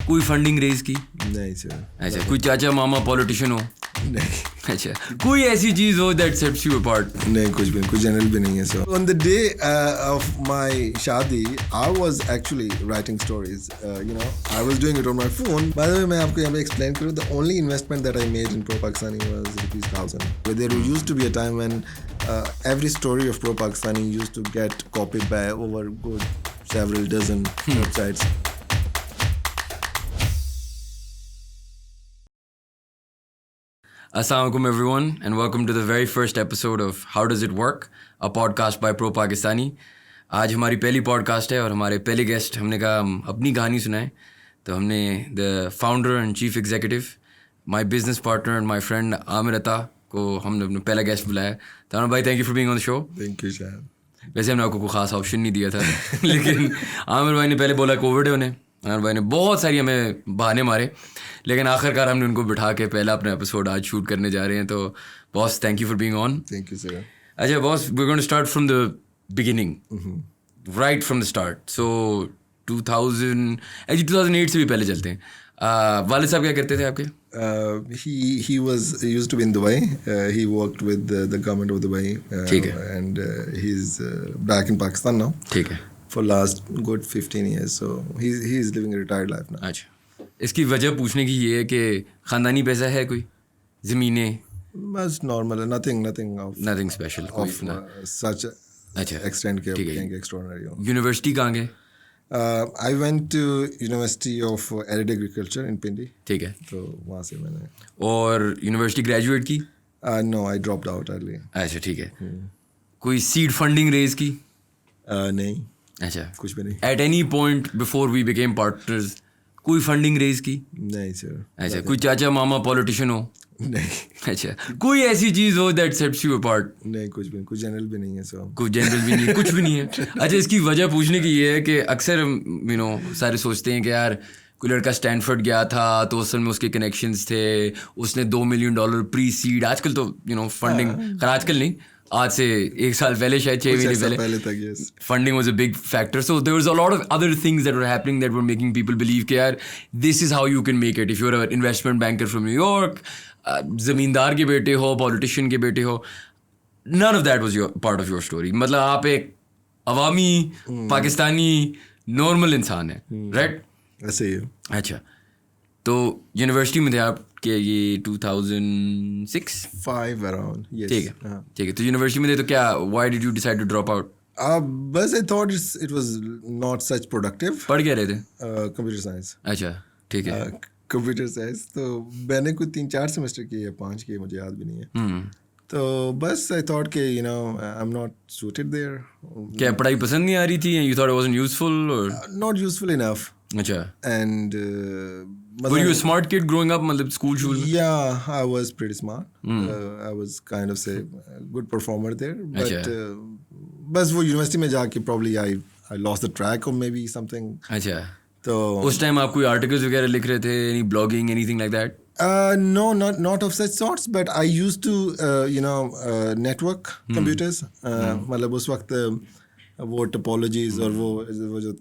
कोई funding raise की? नहीं सर. अच्छा, कोई चाचा मामा पॉलिटिशियन हो? नहीं. अच्छा, कोई ऐसी चीज हो दैट सेट्स यू अपार्ट? नहीं, कुछ भी, कुछ जनरल भी नहीं है sir. On the day of my शादी, I was actually writing stories. I was doing it on my phone. By the way, मैं आपको यहाँ पे explain करूँ, the only investment that I made in ProPakistani was ₹1,000. But there used to be a time when every story of ProPakistani used to get copied by over good several dozen websites. Assalamu alaikum everyone and welcome to the very first episode of How Does It Work, a podcast by ProPakistani. आज हमारी पहली podcast है और हमारे पहले guest हमने कहा हम अपनी कहानी सुनाएं, तो हमने the founder and chief executive, my business partner and my friend Aamir अता को हमने अपना पहला गेस्ट बुलाया. तो आमिर भाई, thank you for being on the show. Thank you, Shayan. वैसे हमने आपको कोई खास ऑप्शन नहीं दिया था लेकिन आमिर भाई ने पहले बोला कोविड है उन्हें. आमिर भाई ने बहुत सारी हमें बहाने मारे, लेकिन आखिरकार हमने उनको बिठा के पहला अपना एपिसोड आज शूट करने जा रहे हैं. तो boss, thank you for being on. Thank you, sir. अच्छा boss, we are going to start from the beginning, right from the start. So 2008 से भी पहले चलते हैं. वालिद साहब क्या करते थे आपके? He used to be in Dubai. He worked with the government of Dubai. ठीक है. And he's back in Pakistan now. ठीक है. For last good 15 years. So he's living a retired life now. अच्छा, इसकी वजह पूछने की ये है कि ख़ानदानी पैसा है, कोई ज़मीनें? बस normal, nothing nothing special of such अच्छा extent के ठीक है. कहेंगे extraordinary हो. यूनिवर्सिटी कहाँ गए? I went to University of Arid Agriculture in Pindi. ठीक है. तो वहाँ से मैंने और यूनिवर्सिटी ग्रेजुएट की? no, I dropped out early. अच्छा ठीक है. कोई सीड फंडिंग रेज की? नहीं, अच्छा, कुछ भी नहीं. At any point before we became partners कोई फंडिंग रेज की? नहीं सर. अच्छा, कोई चाचा मामा पॉलिटिशियन हो? नहीं. अच्छा, कोई ऐसी चीज हो दैट सेट्स यू अपार्ट? नहीं, कुछ भी, कुछ जनरल भी नहीं है सर. कुछ जनरल भी नहीं है, कुछ भी नहीं है. अच्छा, इसकी वजह पूछने की ये है कि अक्सर सारे सोचते हैं कि यार कोई लड़का स्टैनफोर्ड गया था तो असल में उसके कनेक्शंस थे, उसने $2 मिलियन प्री सीड. आजकल तो फंडिंग, खैर आजकल नहीं, आज से 1 साल पहले, शायद 6 महीने पहले तक yes. Funding was a big factor. So there was a lot of other things that were happening that were making people believe कि यार this is how you can make it. If you're an investment banker from New York, ज़मींदार के बेटे हो, politician के बेटे हो, none of that was your part of your story. मतलब आप एक अवामी पाकिस्तानी नॉर्मल इंसान है, राइट? ऐसे ही है. अच्छा, तो यूनिवर्सिटी में थे आप कि ये 2006-5 around, yes. ठीक है. ठीक है, तो यूनिवर्सिटी में थे तो क्या, why did you decide to drop out? बस I thought it was not such productive. पढ़ क्या रहे थे? Computer science. अच्छा ठीक है. Computer science तो मैंने कोई 3-4 सेमेस्टर किए या 5 किए, मुझे याद भी नहीं है. तो बस I thought कि I'm not suited there. क्या पढ़ाई पसंद नहीं आ रही थी? You thought it wasn't useful or? Not useful enough. अच्छा. And were you a smart kid growing up? मतलब school Shool? Yeah, I was pretty smart. I was kind of say a good performer there. But बस वो university में जाके probably I lost the track or maybe something. अच्छा. तो उस time आप कोई आर्टिकल्स वगैरह लिख रहे थे? Any blogging, anything like that? No, not of such sorts. But I used to network computers. मतलब उस वक्त वो टोपोलॉजीज और वो जो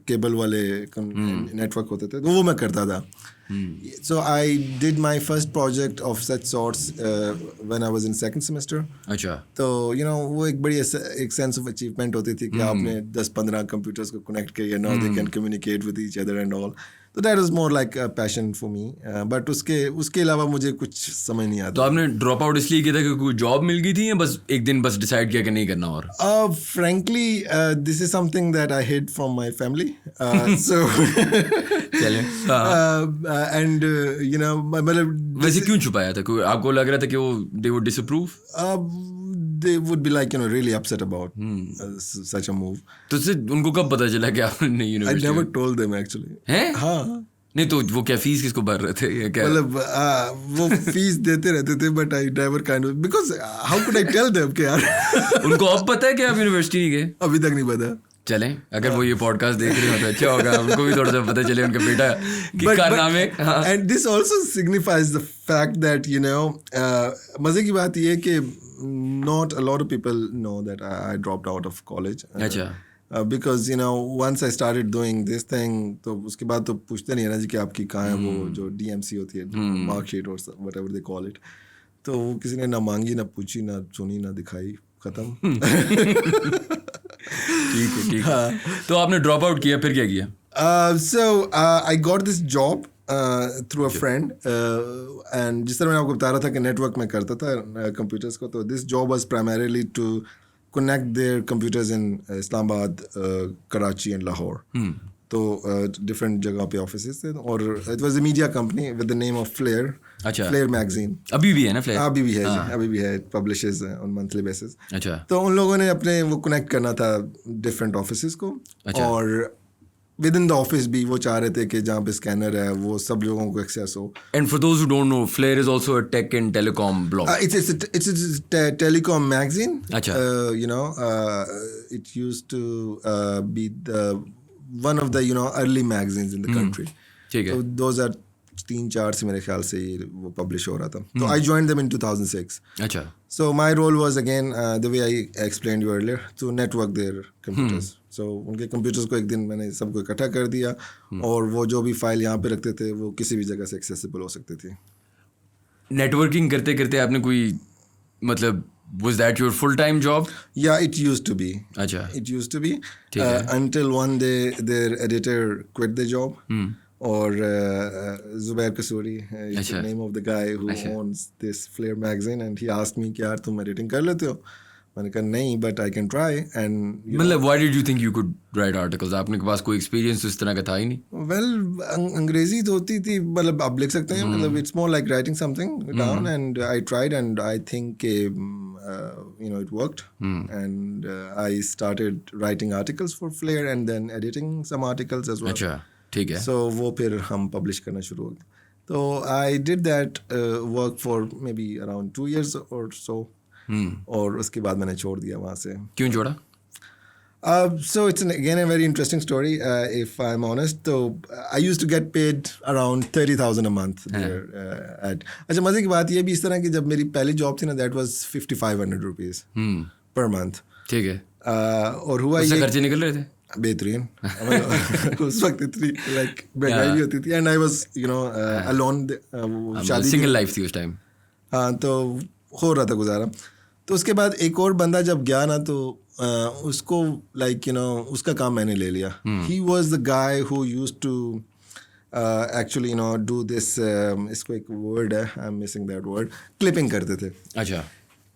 केबल वाले नेटवर्क होते थे, तो वो मैं करता था. So I did my first project of such sorts when I was in second semester. अच्छा. तो वो एक बड़ी एक सेंस ऑफ अचीवमेंट होती थी कि आपने 10-15 कंप्यूटर्स को कनेक्ट किया, now they can communicate with each other and all. तो that is more like a passion for me. But उसके अलावा मुझे कुछ समझ नहीं आता. तो आपने ड्रॉप आउट इसलिए किया था कि कोई जॉब मिल गई थी या बस एक दिन बस डिसाइड किया कि नहीं करना? और frankly this is something that I hid from my family. So and मतलब वैसे क्यों छुपाया था? कोई आपको लग रहा था कि वो they would disapprove? They would be like really upset about such a move. तो उनको कब पता चला कि आपने university? I never told them actually. हैं? हाँ. नहीं तो वो क्या फीस किसको भर रहे थे या क्या? मतलब वो फीस देते रहते थे, but I never kind of, because how could I tell them कि यार उनको अब पता है कि आप यूनिवर्सिटी नहीं गए? अभी तक नहीं पता. चलें, अगर वो ये पॉडकास्ट देख रहे हो तो अच्छा होगा, उनको भी थोड़ा सा पता चले उनके बेटा की कारनामे. And this also signifies the fact that मजे की बात ये है कि not a lot of people know that I dropped out of college. अच्छा. Because you know once I started doing this thing, तो उसके बाद तो पूछते नहीं है ना जी कि आपकी कहाँ है वो जो DMC होती है, मार्कशीट और what ever they call it. तो वो किसी ने ना मांगी, ना पूछी, ना सुनी, ना दिखाई, खत्म। ठीक है। तो आपने ड्रॉप आउट किया, फिर क्या किया? So I got this job through a friend, and जिस तरह मैंने आपको बता रहा था कि नेटवर्क में करता था कंप्यूटर्स को, तो this job was primarily to connect their computers in Islamabad, Karachi and Lahore. तो डिफरेंट जगह पे ऑफिसेस थे, और it was a media company with the name of Flare. अच्छा। फ्लेयर मैगजीन अभी भी है ना फ्लेयर? अभी भी है जी, अभी भी है, it publishes on monthly basis. अच्छा। तो उन लोगों ने अपने वो कनेक्ट करना था डिफरेंट ऑफिसेस को। अच्छा। और विद इन द ऑफिस भी वो चाह रहे थे कि जहाँ पे स्कैनर है वो सब लोगों को एक्सेस हो। And for those who don't know, Flair is also a tech and telecom blog. It's a telecom magazine. Acha. You know, it used to be one of the early magazines in the country. ठीक है। So those are 3-4 से मेरे ख्याल से ये वो publish हो रहा था। तो I joined them in 2006. अच्छा। So my role was again the way I explained you earlier, to network their computers. So उनके computers को एक दिन मैंने सबको इकट्ठा कर दिया, और वो जो भी फाइल यहाँ पे रखते थे वो किसी भी जगह से accessible हो सकती थी। नेटवर्किंग करते करते आपने कोई मतलब was that your full time job? Yeah, it used to be. अच्छा। It used to be until one day their editor quit the job. और Zubair Kasuri is the name of the guy who owns this Flair magazine, and he asked me कि यार तुम editing कर लेते हो? मैंने कहा नहीं, but I can try. And मतलब why did you think you could write articles? आपने के पास कोई एक्सपीरियंस इस तरह का था ही नहीं? Well, अंग्रेजी तो होती थी, मतलब आप लिख सकते हैं, मतलब it's more like writing something down, and I tried, and I think it worked. And I started writing articles for Flair and then editing some articles as well. अच्छा, ठीक है। So वो फिर हम पब्लिश करना शुरू हो गए। तो I did that work for maybe around 2 years or so. और उसके बाद मैंने छोड़ दिया वहाँ से। क्यों छोड़ा? So it's again a very interesting story, if I'm honest. So I used to get paid around 30,000 a month there at. अच्छा, मजे की बात ये भी इस तरह की, जब मेरी पहली जॉब थी ना, that was 5,500 rupees per month. ठीक है। और हुआ ये खर्चे निकल रहे थे बेहतरीन। उस वक्त इतनी लाइक महंगाई भी होती थी, एंड आई वाज अलोन, शादी सिंगल लाइफ थी उस टाइम। हाँ, तो हो रहा था गुजारा। तो उसके बाद एक और बंदा जब गया ना, तो उसको लाइक उसका काम मैंने ले लिया। He was the guy who used to actually do this, इसको एक वर्ड है, I am missing that word, clipping करते थे। अच्छा।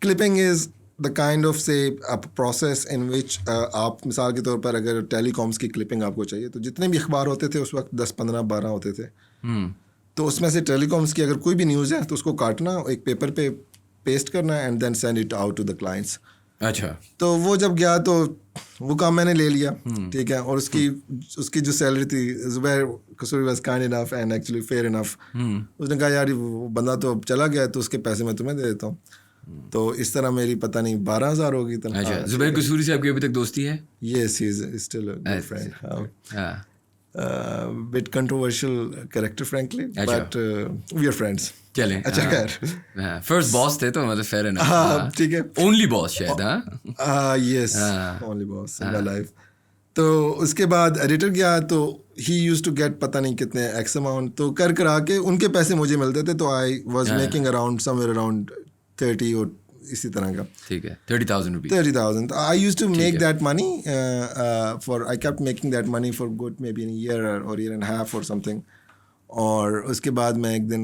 Clipping is the kind of से प्रोसेस इन विच आप मिसाल के तौर पर अगर टेलीकॉम्स की क्लिपिंग आपको चाहिए, तो जितने भी अखबार होते थे उस वक्त 10, 15, 12 होते थे। तो उसमें से टेलीकॉम्स की अगर कोई भी न्यूज़ है तो उसको काटना, एक पेपर पे पेस्ट करना, and then send it out to the clients. अच्छा। तो वो जब गया तो वो काम मैंने ले लिया, ठीक है। और उसकी जो सैलरी थी, Zubair Kasuri was kind enough and actually fair enough. उसने कहा यार वो बंदा तो अब चला गया, तो उसके पैसे मैं तुम्हें दे देता हूँ। तो इस तरह मेरी पता नहीं 12,000 होगी तनख्वाह। अच्छा। जुबैर कसूरी से आपकी अभी तक दोस्ती है? Yes, he is still a good friend. Bit controversial character, frankly, but we are friends. चलें। अच्छा, खैर। फर्स्ट बॉस थे तो मतलब फेयर है ना? हाँ, ठीक है। ओनली बॉस शायद। हाँ, yes, only boss in my life. तो उसके बाद एडिटर गया, तो he used to get पता नहीं कितने X amount, तो कर करा के उनके पैसे मुझे मिलते थे, तो I was making around somewhere around 30 और इसी तरह का। ठीक है। 30,000 rupees. 30,000. I used to make that money I kept making that money for good maybe a year or year and a half or something. और उसके बाद मैं एक दिन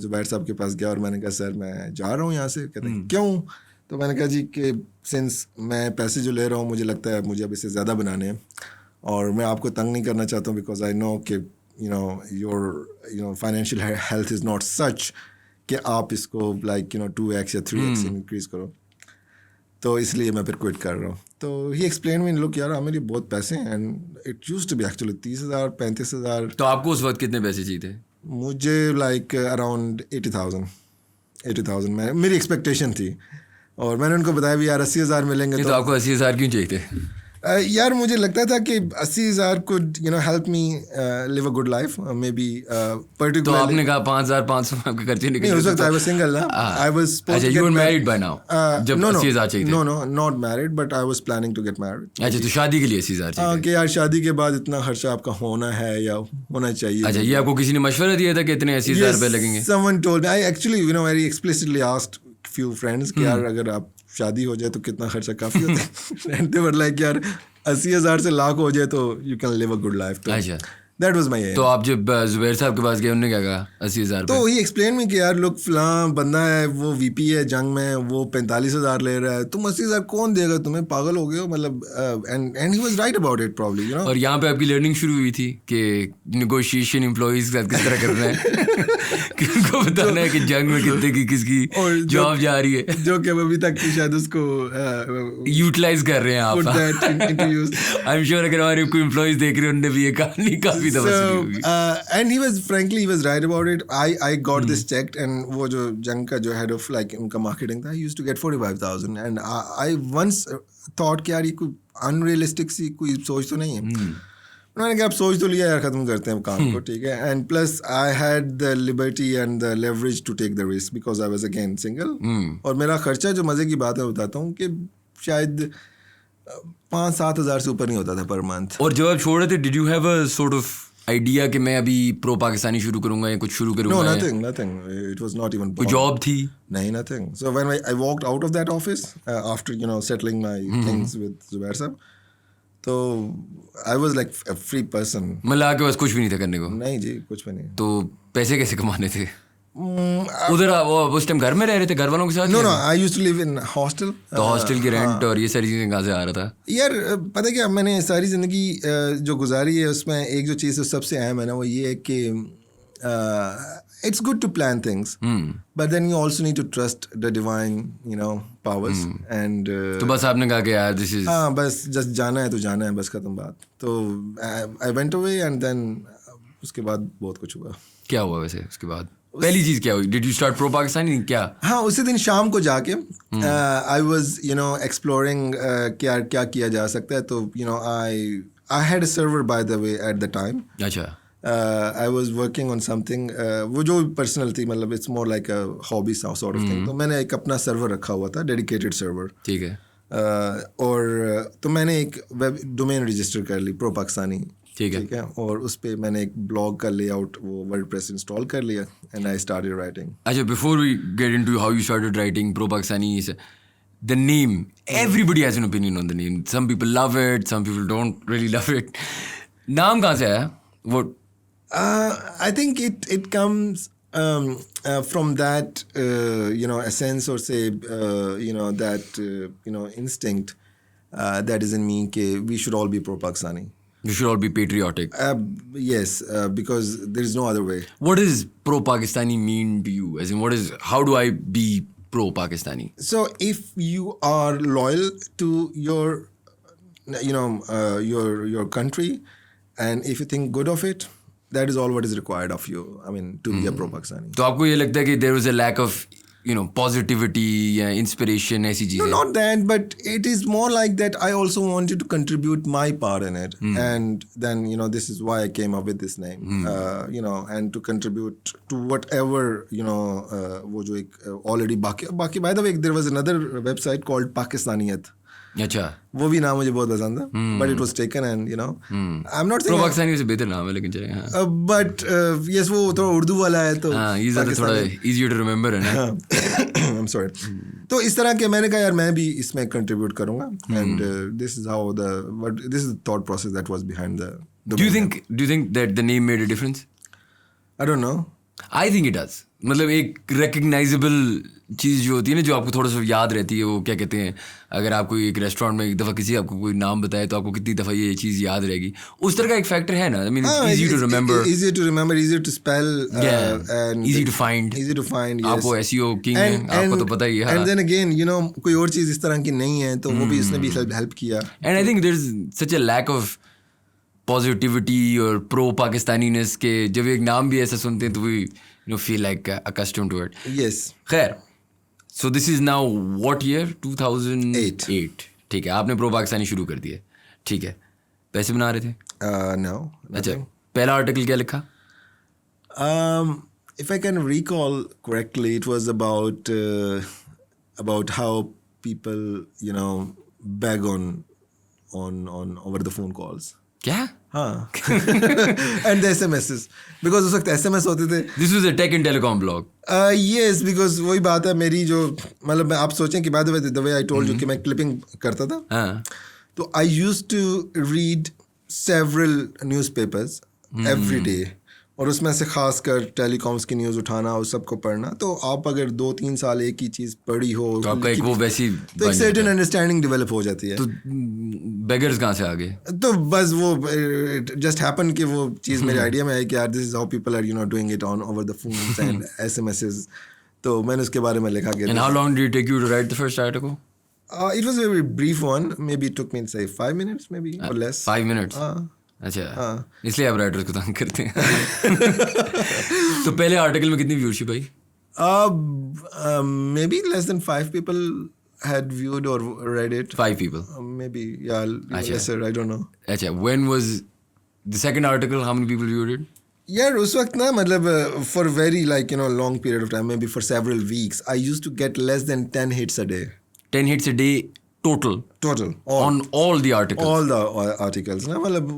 जुबैर साहब के पास गया और मैंने कहा सर मैं जा रहा हूँ यहाँ से। कहते हैं क्यों? तो मैंने कहा जी कि सिंस मैं पैसे जो ले रहा हूँ मुझे लगता है मुझे अब इससे ज़्यादा बनाने हैं, और मैं आपको तंग नहीं करना चाहता हूँ, बिकॉज आई नो कि your financial health is not such कि आप इसको लाइक 2x या 3x इंक्रीज करो, तो इसलिए मैं फिर क्विट कर रहा हूँ। तो ही एक्सप्लेन मी, लुक यार मेरे बहुत पैसे हैं, and it used to be actually 30,000 35,000। तो आपको उस वक्त कितने पैसे चाहिए थे? मुझे लाइक अराउंड 80,000 मेरी एक्सपेक्टेशन थी, और मैंने उनको बताया भी यार 80,000 मिलेंगे। तो आपको 80,000 क्यों चाहिए थे? यार मुझे लगता था कि 80,000 could help me live a good life, maybe particularly. तो आपने कहा 5,500 में आपके खर्चे निकल नहीं उस वक्त I was single ना. I was supposed to you get were married by now. जब no 80,000 चाहिए थे. no not married, but I was planning to get married. अच्छा तो शादी के लिए 80,000 चाहिए थे. कि यार शादी के बाद इतना खर्चा आपका होना है या होना चाहिए. अच्छा ये आपको किसी ने मशवरा दिया था कि इतने 80,000 रुपए लगेंगे? Someone told me. I actually very explicitly asked few friends कि यार अगर आप शादी हो जाए तो कितना खर्चा काफी होता है. And they were like यार 80,000 से लाख हो जाए तो you can live a good life. अच्छा That was my aim. तो आप जब जुबैर साहब के पास गए उन्होंने क्या कहा 80,000 तो ही एक्सप्लेन में कि यार लोग फलां बंदा है वो वीपी है जंग में वो 45,000 ले रहा है तुम 80,000 कौन देगा तुम्हें पागल हो गए हो मतलब and he was right about it probably और यहाँ पे आपकी लर्निंग शुरू हुई थी कि नेगोशिएशन एम्प्लॉइज के साथ किस तरह करना है कि उनको बताना है कि जंग में कितने की किसकी जॉब जा रही है जो कि अभी तक शायद उसको यूटिलाइज कर रहे हैं आप. आई एम श्योर अगर हमारे कोई एम्प्लॉइज देख रहे हैं उन्होंने भी ये कहानी काफी and he was right about it. I got this checked and वो जो जंग का जो head of like उनका marketing था he used to get 45,000 and I once thought कि यार ये कोई unrealistic सी कोई सोच तो नहीं है. मैंने कहा आप सोच तो लिया यार खत्म करते हैं काम को ठीक है. And plus I had the liberty and the leverage to take the risk because I was again single. और मेरा खर्चा जो मजे की बात है बताता हूँ कि शायद 5-7 हज़ार से ऊपर नहीं होता था पर मंथ. और जब आप छोड़ रहे थे did you have a sort of idea कि मैं अभी प्रो पाकिस्तानी शुरू करूंगा या कुछ शुरू करूंगा? No, nothing. It was not even. कोई जॉब थी? नहीं, nothing. So when I walked out of that office after settling my things with Zubair साहब, तो I was like a free person. मतलब आपके पास कुछ भी नहीं था करने को? नहीं जी कुछ भी नहीं. तो पैसे कैसे कमाने थे? उधर उस टाइम घर में रह रहे थे घर वालों के साथ? No, I used to live in hostel. तो हॉस्टल की रेंट और ये सारी चीजें कहाँ से आ रहा था? यार पता है क्या मैंने सारी जिंदगी जो गुजारी है उसमें एक जो चीज़ सबसे अहम है ना वो ये है कि it's good to plan things, but then you also need to trust the divine powers. And तो बस आपने कहा कि यार this is हाँ बस जस्ट जाना है तो जाना है बस खत्म बात. तो I went away and then उसके बाद बहुत कुछ हुआ. क्या हुआ वैसे उसके बाद? पहली चीज क्या हुई? Did you start pro Pakistani? क्या? हाँ उसी दिन शाम को जाके आई वाज एक्सप्लोरिंग क्या क्या किया जा सकता है. तो I had a server by the way at the time. अच्छा. I was working on something वो जो पर्सनल थी मतलब it's more like a hobby sort of thing. तो मैंने एक अपना सर्वर रखा हुआ था डेडिकेटेड सर्वर. ठीक है. और तो मैंने एक वेब डोमेन रजिस्टर कर ली प्रो पाकिस्तानी. ठीक है. और उस पे मैंने एक ब्लॉग का लेआउट वो वर्डप्रेस इंस्टॉल कर लिया एंड आई स्टार्टेड राइटिंग. अच्छा before we get into how you started writing Pro Pakistani is the name. Everybody has an opinion on the name. Some people love it, some people don't really love it. नाम कहाँ से आया? What? I think it comes from that a sense or say that instinct that is in me कि we should all be pro-Pakistani. We should all be patriotic. Yes, because there is no other way. What does pro-Pakistani mean to you? As in, how do I be pro-Pakistani? So, if you are loyal to your, your country, and if you think good of it, that is all what is required of you. I mean, to be a pro-Pakistani. तो आपको ये लगता है कि there was a lack of positivity, inspiration, ऐसी चीजें? No, not that, but it is more like that I also wanted to contribute my part in it. And then, this is why I came up with this name. And to contribute to whatever, वो जो एक already बाकी, by the way, there was another website called Pakistaniyat. अच्छा. वो भी नाम मुझे बहुत पसंद है. But it was taken and, I'm not saying... Pro-Pakistani से बेहतर नाम है लेकिन चलेगा. But, yes, वो थोड़ा उर्दू वाला है तो... हाँ, ये ज़्यादा थोड़ा easier to remember है ना. I'm sorry. तो इस तरह के मैंने कहा यार मैं भी इसमें contribute करूँगा. And this is how this is the thought process that was behind the... Do you think that the name made a difference? I don't know. I think it does. मतलब एक recognizable चीज़ जो होती है ना जो आपको थोड़ा सा याद रहती है वो क्या कहते हैं अगर आपको एक रेस्टोरेंट में एक दफ़ा किसी आपको कोई नाम बताए तो आपको कितनी दफ़ा ये चीज़ याद रहेगी उस तरह का एक फैक्टर है ना. I mean it's easy to remember, easy to spell, and easy to find. Yes. आपको SEO king है आपको तो पता ही है. And then again कोई और चीज़ इस तरह की नहीं है तो वो भी उसने भी हेल्प किया. And I think there's such a lack of positivity और pro Pakistaniness के जब एक नाम भी ऐसा सुनते हैं तो we feel like accustomed to it. Yes. खैर. So this is now what year? 2008. ठीक है आपने प्रो पाकिस्तानी शुरू कर दिया. ठीक है, पैसे बना रहे थे? No. अच्छा, पहला आर्टिकल क्या लिखा? If I can recall correctly, it was about how people, beg on over the phone calls. क्या? हाँ. And the SMSs, because उस वक्त SMS होते थे. This was a tech and telecom blog. Yes, because वही बात है मेरी जो मतलब आप सोचें कि by the way I told you कि मैं clipping करता था. हाँ. तो I used to read several newspapers every day. और उसमें से खासकर टेलीकॉम्स की न्यूज़ उठाना और सबको पढ़ना. तो आप अगर 2-3 साल एक ही चीज़ पढ़ी हो तो आपका एक वो वैसी तो एक सर्टेन अंडरस्टैंडिंग डेवलप हो जाती है. तो बेगर्स कहाँ से आ गए? तो बस वो जस्ट हैपन कि वो चीज़ मेरे आइडिया में है कि यार this is how people are doing it on over the phones and SMSes. तो मैंने उसके बारे में लिखा. And how long did it take you to write the first article? It was a very brief one. Maybe it took me say 5 minutes maybe or less. 5 minutes? अच्छा, इसलिए आप writers को तंग करते हैं. तो पहले आर्टिकल में कितनी viewership I? Maybe less than 5 people had viewed or read it. 5 people? Maybe, yeah, lesser, I don't know. अच्छा, when was the second article? How many people viewed it? यार उस वक्त ना मतलब for very long period of time, maybe for several weeks, I used to get less than 10 hits a day. 10 hits a day total on all the articles. All the articles ना मतलब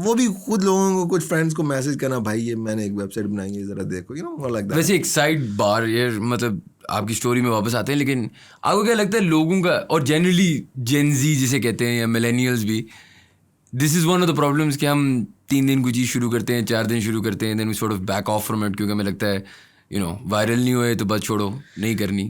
वो भी खुद लोगों को कुछ फ्रेंड्स को message करना, भाई ये मैंने एक वेबसाइट बनाई है जरा देखो, more like that. वैसे एक साइड बार ये मतलब आपकी स्टोरी में वापस आते हैं, लेकिन आपको क्या लगता है लोगों का, और जनरली जेन ज़ी जिसे कहते हैं या मिलेनियल्स भी, this is one of the problems कि हम 3 दिन कोई चीज़ शुरू करते हैं, 4 दिन शुरू करते हैं, then we sort of back off from it, क्योंकि हमें लगता है वायरल नहीं हुए तो बस छोड़ो, नहीं करनी.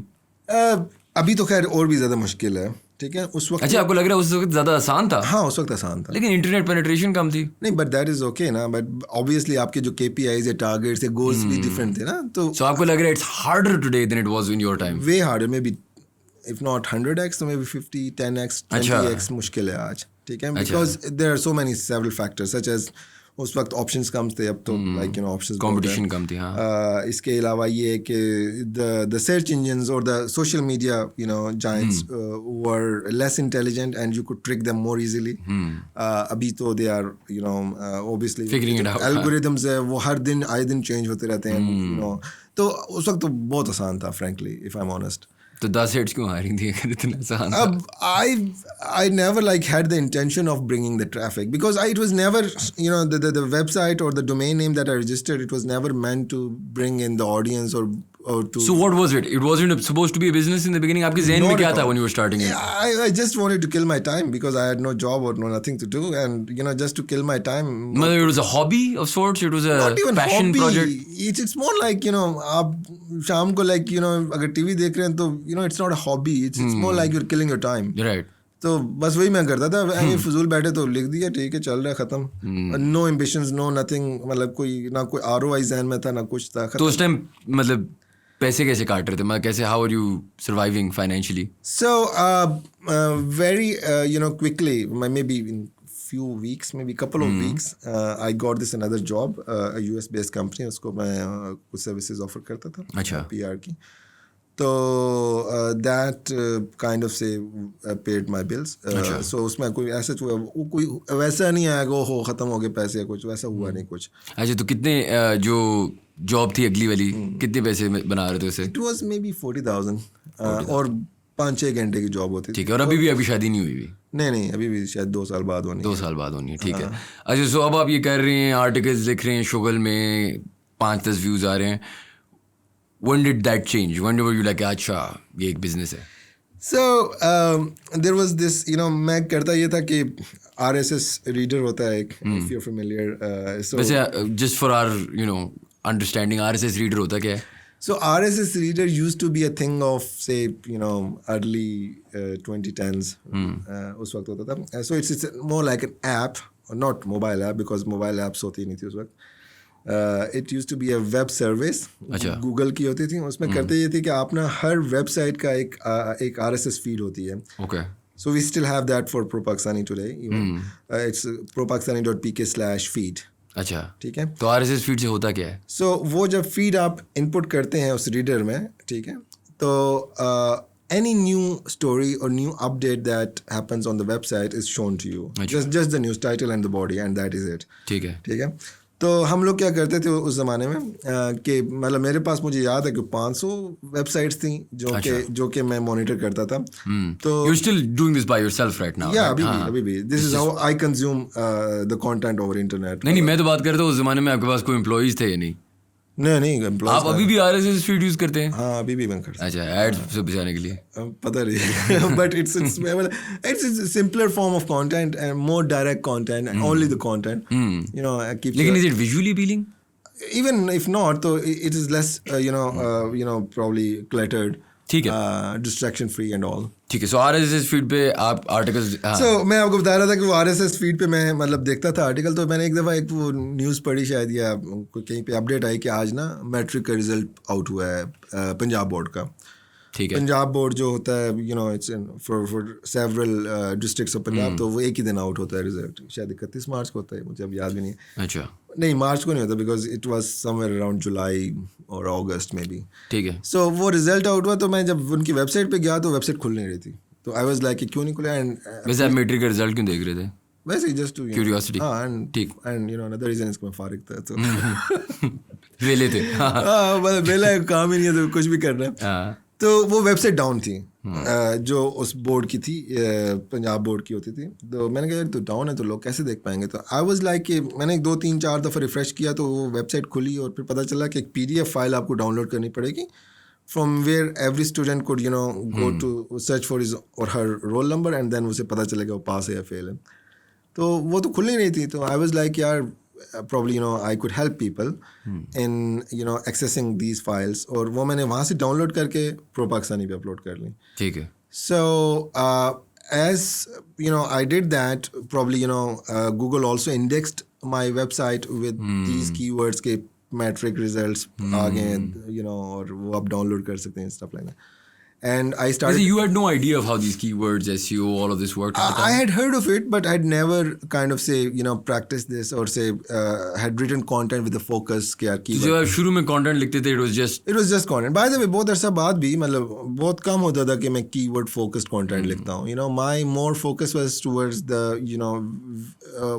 अभी तो खैर और भी ज़्यादा मुश्किल है. ठीक है, उस वक्त. अच्छा, आपको लग रहा है उस वक्त ज़्यादा आसान था? हाँ, उस वक्त आसान था, लेकिन इंटरनेट पेनिट्रेशन कम थी. नहीं, बट दैट इज ओके ना. बट ऑब्वियसली आपके जो KPIs या टारगेट्स या गोल्स भी डिफरेंट थे ना. तो आपको लग रहा है it's harder today than it was in your time? Way harder, maybe if not 100x तो मे बी 50, 10x, 20x मुश्किल है आज. ठीक है, because there are so many several factors such as उस वक्त ऑप्शंस कम थे, अब तो ऑप्शंस, कंपटीशन कम थी. हाँ. इसके अलावा ये कि द सर्च इंजन्स और the social media giants were less intelligent and you could trick them more easily. अभी तो they are obviously figuring it out. Algorithms है वो हर दिन आए दिन चेंज होते रहते हैं. तो उस वक्त तो बहुत आसान था frankly, if I am honest. तो 10 हिट्स क्यों आ रही थी अगर इतना आसान था? अब I never had the intention of bringing the traffic, because it was never the website or the domain name that I registered, it was never meant to bring in the audience or to. So what was it? It wasn't supposed to be a business in the beginning. आपके ज़हन में क्या था when you were starting it? I just wanted to kill my time because I had no job or nothing to do, and just to kill my time. मतलब it was a hobby of sorts. It was a not even passion hobby. project. It's more like आप शाम को अगर TV देख रहे हैं तो it's not a hobby. It's more like you're killing your time. Right. तो बस वही मैं करता था. फजूल बैठे तो लिख दिया, ठीक है चल रहा है, खत्म. No ambitions, no nothing. मतलब ना कोई ROI ज़हन में था, ना कुछ था. तो उस टाइम मतलब पैसे कैसे काट रहे थे? मतलब कैसे, how are you surviving financially? So very quickly, maybe in few weeks, maybe couple of weeks, I got this another job, a US based company. उसको मैं कुछ सर्विसेज ऑफर करता था. अच्छा. PR की. तो that kind of say paid my bills. So उसमें कोई ऐसा कोई वैसा नहीं आएगा हो ख़त्म हो गए पैसे, कुछ वैसा हुआ नहीं कुछ. अच्छा, तो कितने जो जॉब थी अगली वाली, कितने पैसे बना रहे थे उसे? It was maybe 40,000 और 5-6 घंटे की जॉब होती थी. ठीक है. और अभी शादी नहीं हुई? नहीं, अभी भी शायद 2 साल बाद होनी है. 2 साल बाद होनी है. ठीक है. अच्छा, सो अब आप ये कर रहे हैं, आर्टिकल्स लिख रहे हैं, शुगल में 5-10 व्यूज़ आ रहे हैं. When did that change? When were you like, अच्छा ये एक बिजनेस है? So there was this, मैं करता ये था कि RSS रीडर होता है एक, if you're familiar. So वैसे just for our understanding, RSS reader होता क्या है? So RSS reader used to be a thing of say early 2010s. उस वक्त होता था. So it's more like an app, not mobile app, because mobile apps होती नहीं थी उस वक्त. It used to be a web service. अच्छा. गूगल की होती थी. उसमें करते ये थे कि आप ना हर वेबसाइट का एक RSS फीड होती है. Okay. So we still have that for ProPakistani today. It's propakistani.pk/feed. अच्छा. ठीक है. तो RSS फीड से होता क्या है? So वो जब फीड आप इनपुट करते हैं उस रीडर में, ठीक है, तो any new story or new update that happens on the website is shown to you. Just the news title and the body, and that is it. ठीक है. तो हम लोग क्या करते थे उस ज़माने में कि मतलब मेरे पास मुझे याद है कि 500 वेबसाइट्स थी जो कि मैं मॉनिटर करता था. तो You're still doing this by yourself right now? Yeah, अभी भी. This is how I consume the content over internet. नहीं, मैं तो बात करता हूँ उस ज़माने में आपके पास कोई एम्प्लॉइज थे या नहीं? नहीं आप अभी भी RSS फीड यूज करते हैं? हाँ, अभी भी मैं करता हूँ. अच्छा, एड्स से बचाने के लिए? पता नहीं. But it's a simpler form of content and more direct content and only the content. You know, लेकिन is it visually appealing? Even if not, so it is less probably cluttered. ठीक है. Distraction free and all. ठीक है. So RSS feed पे आप articles. So मैं आपको बता रहा था कि वो RSS फीड पे मैं मतलब देखता था आर्टिकल. तो मैंने एक दफ़ा एक वो न्यूज़ पढ़ी शायद या कहीं पे अपडेट आई कि आज ना मैट्रिक का रिजल्ट आउट हुआ है पंजाब बोर्ड का. ठीक है. पंजाब बोर्ड जो होता है it's for several districts of Punjab. तो वो एक ही दिन आउट होता है रिजल्ट. शायद 31 मार्च को होता है, मुझे अब याद भी नहीं. अच्छा. नहीं, मार्च को नहीं होता because it was somewhere around July और अगस्त में भी. ठीक है. सो वो रिजल्ट आउट हुआ तो मैं जब उनकी वेबसाइट पे गया तो वेबसाइट खुल नहीं रही थी. तो आई वाज लाइक क्यों नहीं खुला. एंड वैसे आप मैट्रिक का रिजल्ट क्यों देख रहे थे? वैसे जस्ट टू क्यूरियोसिटी. हाँ, एंड अनदर रीजन इज मैं फारिग था तो वेले थे. हाँ, मतलब वेला काम ही नहीं है तो कुछ भी करना है. तो वो वेबसाइट डाउन थी जो उस बोर्ड की थी, पंजाब बोर्ड की होती थी. तो मैंने कहा यार तो डाउन है तो लोग कैसे देख पाएंगे. तो आई वाज लाइक कि मैंने 2-3-4 दफ़ा रिफ़्रेश किया तो वो वेबसाइट खुली और फिर पता चला कि एक PDF फाइल आपको डाउनलोड करनी पड़ेगी from where every student could go to search for his or her roll number and then उसे पता चलेगा वो पास है या फेल है. तो वो तो खुल ही नहीं थी. तो आई वाज लाइक यार probably I could help people in accessing these files. और वो मैंने वहाँ से डाउनलोड करके ProPakistani पे अपलोड कर ली. ठीक है. So as I did that, probably Google also indexed my website with these keywords के metric results आ गए और वो आप डाउनलोड कर सकते हैं, stuff like that. And I started. You had no idea of how these keywords, SEO, all of this worked. I had heard of it, but I'd never kind of say practiced this or say had written content with the focus कि यार keyword. जब आप शुरू में content लिखते थे, it was just content. By the way, बहुत अरसा बाद भी मतलब बहुत कम होता था कि मैं keyword focused content लिखता हूँ. My more focus was towards the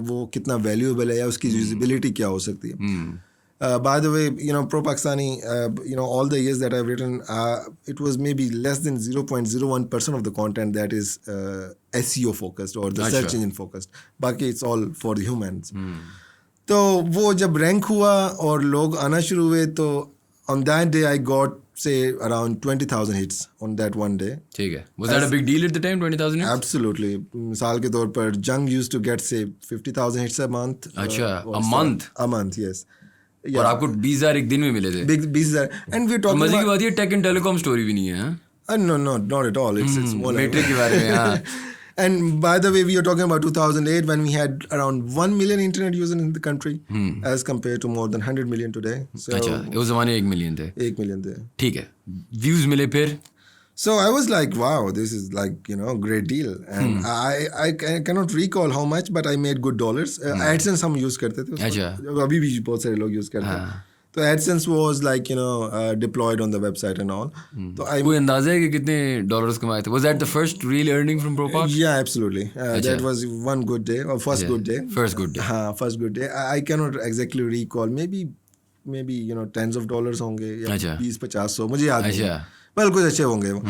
वो कितना valuable है या उसकी usability क्या हो सकती है. By the way, ProPakistani, all the years that I've written, it was maybe less than 0.01% of the content that is SEO focused or the search engine focused. Baki it's all for the humans. तो वो जब rank हुआ और लोग आना शुरू हुए तो on that day I got say around 20,000 hits on that one day. ठीक है. Was that a big deal at the time, 20,000 hits? Absolutely. मिसाल के तौर पर Jung used to get say 50,000 hits a month. अच्छा, a month? A month, yes. और आपको 20,000 एक दिन में मिले थे. 20,000. And we're talking मजे की बात ये टेक एंड टेलीकॉम स्टोरी भी नहीं है. No, not at all. It's more like matric के बारे में. हाँ. And by the way, we are talking about 2008 when we had around 1 million internet users in the country as compared to more than 100 million today. So अच्छा, उस ज़माने 1 million थे. 1 million थे. ठीक है. व्यूज मिले फिर. So I was like, wow, this is like, great deal. And I cannot recall how much, but I made good dollars. AdSense हम use करते थे. अच्छा. अभी भी बहुत सारे लोग use करते हैं. तो AdSense was like, deployed on the website and all. तो कोई अंदाज़ा है कि कितने डॉलर्स कमाए थे? Was that the first real earning from ProPak? Yeah, absolutely. That was one good day, or first good day. First good day. हाँ, first good day. I cannot exactly recall. Maybe tens of dollars होंगे या 20-50 मुझे याद नहीं. Well, कुछ अच्छे होंगे वो.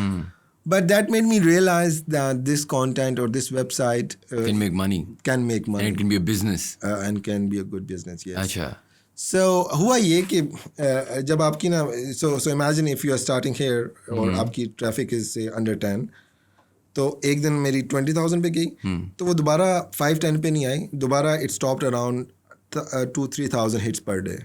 But that made me realize that this content or this website can make money. And it can be a business. And can be a good business, yes. अच्छा. So हुआ ये कि जब आपकी ना so imagine if you are starting here और आपकी traffic is say under 10 तो एक दिन मेरी 20,000 पे गई तो वो दोबारा 5-10 पे नहीं आई. दोबारा it stopped around 2-3,000 hits per day.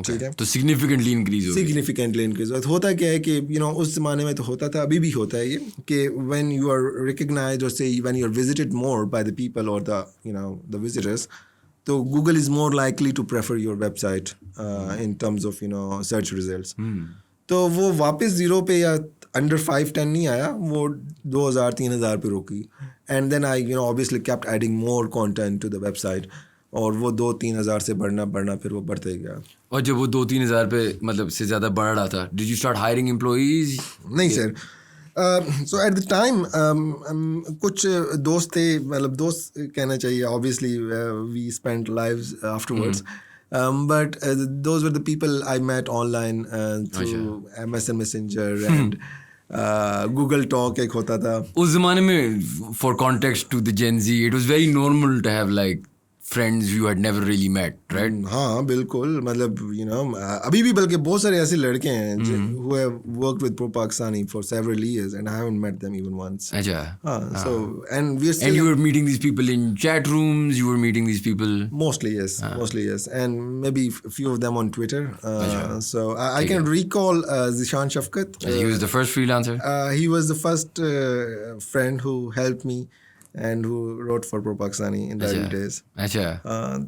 ठीक है. तो significantly increase हो. Significantly increase. होता क्या है कि उस ज़माने में तो होता था, अभी भी होता है ये कि when you are recognized or say when you are visited more by the people or the the visitors, तो Google is more likely to prefer your website in terms of search results. तो वो वापस 0 पे या under 5-10 नहीं आया, वो 2,000-3,000 पे रुकी. And then I obviously kept adding more content to the website. और वो 2-3 हज़ार से बढ़ना फिर वो बढ़ते गया. और जब वो 2-3 हज़ार पे मतलब से ज़्यादा बढ़ रहा था, did you start hiring employees? नहीं sir. So at the time कुछ दोस्त थे, मतलब दोस्त कहना चाहिए, obviously we spent lives afterwards. But those were the people I met online through MSN Messenger and Google Talk एक होता था. उस जमाने में, for context to the Gen Z, it was very normal to have like friends you had never really met, right? हाँ बिल्कुल, मतलब you know अभी भी बल्कि बहुत सारे ऐसे लड़के हैं who have worked with ProPakistani for several years and I haven't met them even once. अच्छा. हाँ, so and we are still. And you were meeting these people in chat rooms. You were meeting these people. Mostly yes, and maybe a few of them on Twitter. So I can recall Zishan Shafkat. He was the first freelancer. He was the first friend who helped me and who wrote for ProPakistani in the early days. अच्छा.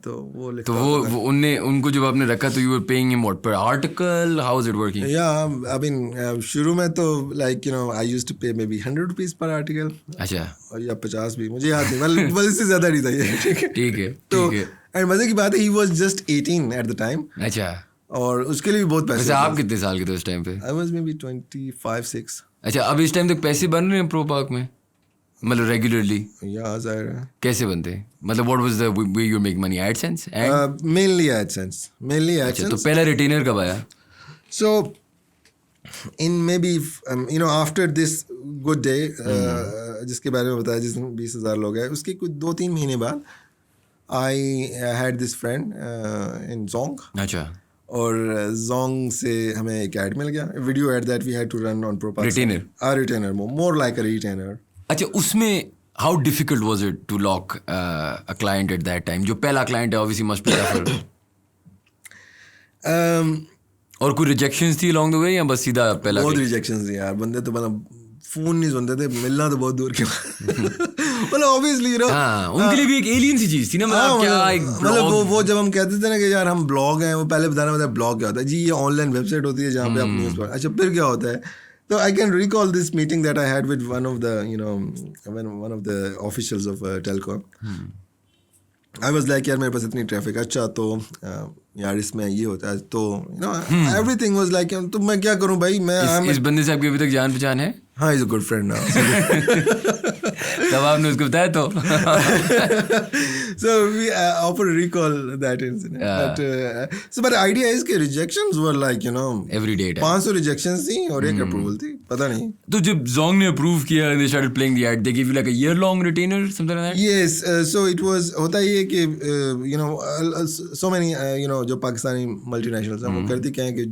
तो वो तो वो उनको जब आपने रखा तो you were paying him what per article? How was it working? Yeah, I mean शुरू में तो like you know I used to pay maybe 100 rupees per article. अच्छा. और या 50 भी, मुझे याद नहीं, बस इससे ज़्यादा नहीं था ये. ठीक है. तो and मजे की बात है, he was just 18 at the time. अच्छा. और उसके लिए भी बहुत पैसे. वैसे आप कितने साल के थे उस टाइम पे? I was maybe 25-6. अच्छा, अब इस टाइम तक पैसे बन रहे हैं प्रो पार्क में, मतलब रेगुलरली? या ज़ाहिर है. कैसे बनते हैं, मतलब what was the way you make money? AdSense? Mainly AdSense. अच्छा, तो पहला रिटेनर कब आया? So in maybe you know after this good day जिसके बारे में बताया, जिस 20,000 लोग हैं, उसके कुछ 2-3 महीने बाद I had this friend in Zong. अच्छा. और Zong से हमें एक ऐड मिल गया, video add that we had to run on ProPakistani. Retainer, more like a retainer. अच्छा, उसमें how difficult was it to lock a client at that time? जो पहला क्लाइंट है ऑब्वियसली मस्ट बी टफर. और कोई rejections थी along the way या बस सीधा पहला? बहुत रिजेक्शंस थी यार, बंदे तो मतलब फोन नहीं सुनते थे, मिलना तो बहुत दूर की मतलब ऑब्वियसली यू नो. हाँ, उनके लिए भी एक एलियन सी चीज थी ना, मतलब क्या एक मतलब वो जब हम कहते थे ना कि यार हम ब्लॉग हैं, वो पहले बताना मतलब ब्लॉग क्या होता है जी, ये ऑनलाइन वेबसाइट होती है जहाँ पे आप न्यूज़ पढ़. अच्छा, फिर क्या होता है? So I can recall this meeting that I had with one of the you know one of the officials of telecom. I was like यार मेरे पास इतनी ट्रैफिक. अच्छा, तो यार इसमें ये होता है, तो you know everything was like तो मैं क्या करूं भाई, मैं इस बंदे से आपकी अभी तक जान पहचान है? हाँ, he's a good friend now. तब आपने उसको बताया तो? So we often recall that incident. But the idea is कि rejections were like you know every day. 500 rejections थी और एक approval थी, पता नहीं. तो जब Zong ने approve किया, they started playing the ad, they gave you like a year-long retainer, something like that? Yes, so it was होता ये कि you know so many you know जो पाकिस्तानी multinationals हैं वो करती क्या है कि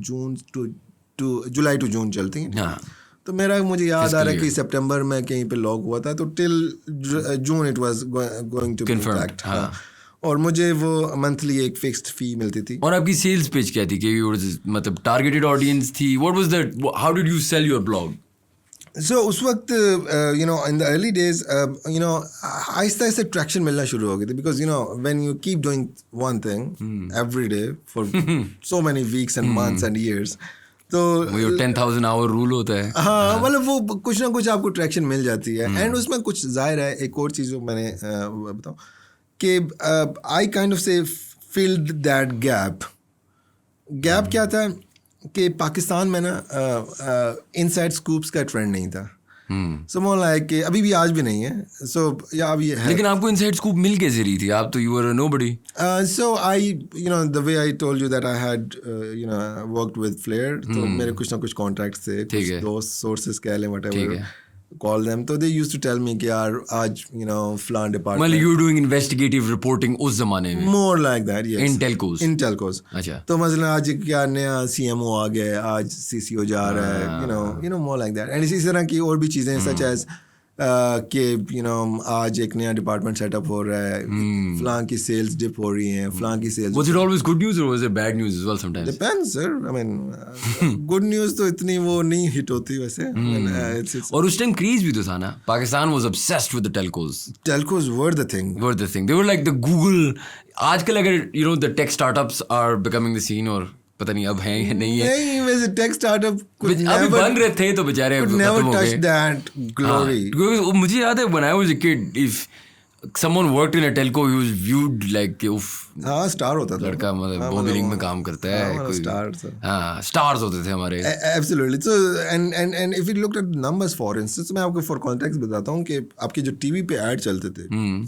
जुलाई टू जून चलती हैं. हाँ. तो मुझे याद आ रहा है कि सितंबर में कहीं पे लॉग हुआ था, तो till June it was going to be impact. हाँ. और मुझे वो मंथली एक फिक्स्ड फी मिलती थी. और आपकी सेल्स पिच क्या थी कि मतलब टारगेटेड ऑडियंस थी? What was that, how did you sell your blog? So उस वक्त you know in the early days you know आहिस्ता आहिस्ता ट्रैक्शन मिलना शुरू हो गई थी, because you know when you keep doing one thing every day for so many weeks and months and years, तो वो 10,000 आवर रूल होता है. हाँ, मतलब वो कुछ ना कुछ आपको ट्रैक्शन मिल जाती है. एंड उसमें कुछ जाहिर है एक और चीज़ जो मैंने बताऊँ कि आई काइंड ऑफ से फिल्ड दैट गैप क्या था कि पाकिस्तान में ना इनसाइड स्कूप्स का ट्रेंड नहीं था. सो मोर लाइक अभी भी आज भी नहीं है. सो या अभी है, लेकिन आपको इनसाइड स्कूप मिल कैसे रही थी? आप तो you were nobody. So I you know the way I told you that I had you know worked with Flare, तो मेरे कुछ ना कुछ कॉन्टैक्ट्स थे, कुछ दोस्त, सोर्सेस कह लें, व्हाटएवर call them, तो they used to tell me कि यार आज you know flan department. मतलब you were doing investigative reporting उस जमाने में? More like that, yes. In telcos. In telcos. अच्छा. तो मसलन आज क्या नया CMO आ गया है, आज CCO जा रहा है, you know more like that. And इसी तरह की और भी चीज़ें such as कि you know आज एक नया डिपार्टमेंट सेटअप हो रहा है, फलां की सेल्स डिप हो रही हैं, फलां की sales. Was it always good news or was it bad news as well sometimes? Depends, sir. I mean, good news तो इतनी वो नहीं हिट होती वैसे. it's और उस टाइम क्रेज भी तो था ना. Pakistan was obsessed with the telcos. Telcos were the thing. They were like the Google. आजकल अगर you know the tech startups are becoming the scene, और पता नहीं अब हैं या नहीं है. नहीं, वैसे टेक स्टार्टअप अभी बन रहे थे तो बेचारे never touch that glory. मुझे याद है when I was a kid, if someone worked in a telco, he was viewed like उफ हाँ स्टार होता था लड़का मतलब बॉम्बिंग में काम करता है कोई स्टार हाँ स्टार्स होते थे हमारे Absolutely. So and if you looked at numbers, for instance, मैं आपको for context बताता हूँ कि आपके जो टीवी पे ad चलते थे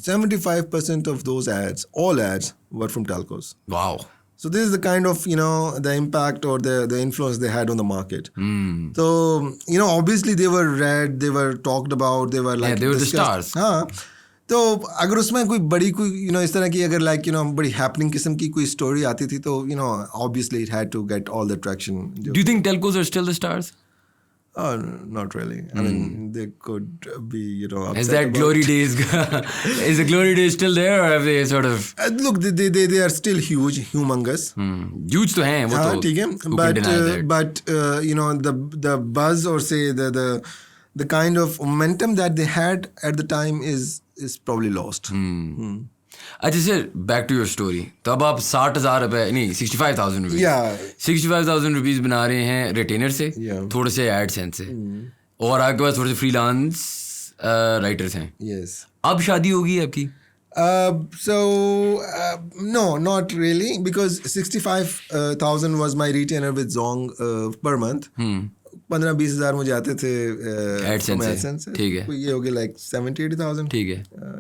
75% of those ads, all ads were from telcos. wow So this is the kind of the impact or the influence they had on the market. So obviously they were read, they were talked about, they were like yeah, they were discussed. the stars हाँ तो अगर उसमें कोई बड़ी कोई इस तरह की अगर लाइक बड़ी हैपनिंग किस्म की कोई स्टोरी आती थी तो obviously it had to get all the traction. do you think telcos are still the stars Oh, not really. I mean, they could be, upset is that about glory days is the glory days still there or have they sort of look, they are still huge, humongous. huge तो हैं वो हाँ तो ठीक है who can deny that? but the buzz or say the kind of momentum that they had at the time is probably lost. अच्छा sir back to your story तो अब आप 60,000 रुपए नहीं 65,000 रुपीज Yeah. 65,000 रुपीज बना रहे हैं रिटेनर से Yeah. थोड़े से एडसेंस से और आपके पास थोड़े से फ्रीलांस राइटर्स हैं Yes. अब शादी होगी आपकी No, not really, because 65,000 was my retainer with Zong per month. 15-20 हज़ार मुझे आते थे AdSense से ठीक है ये हो गया like 70-80,000 ठीक है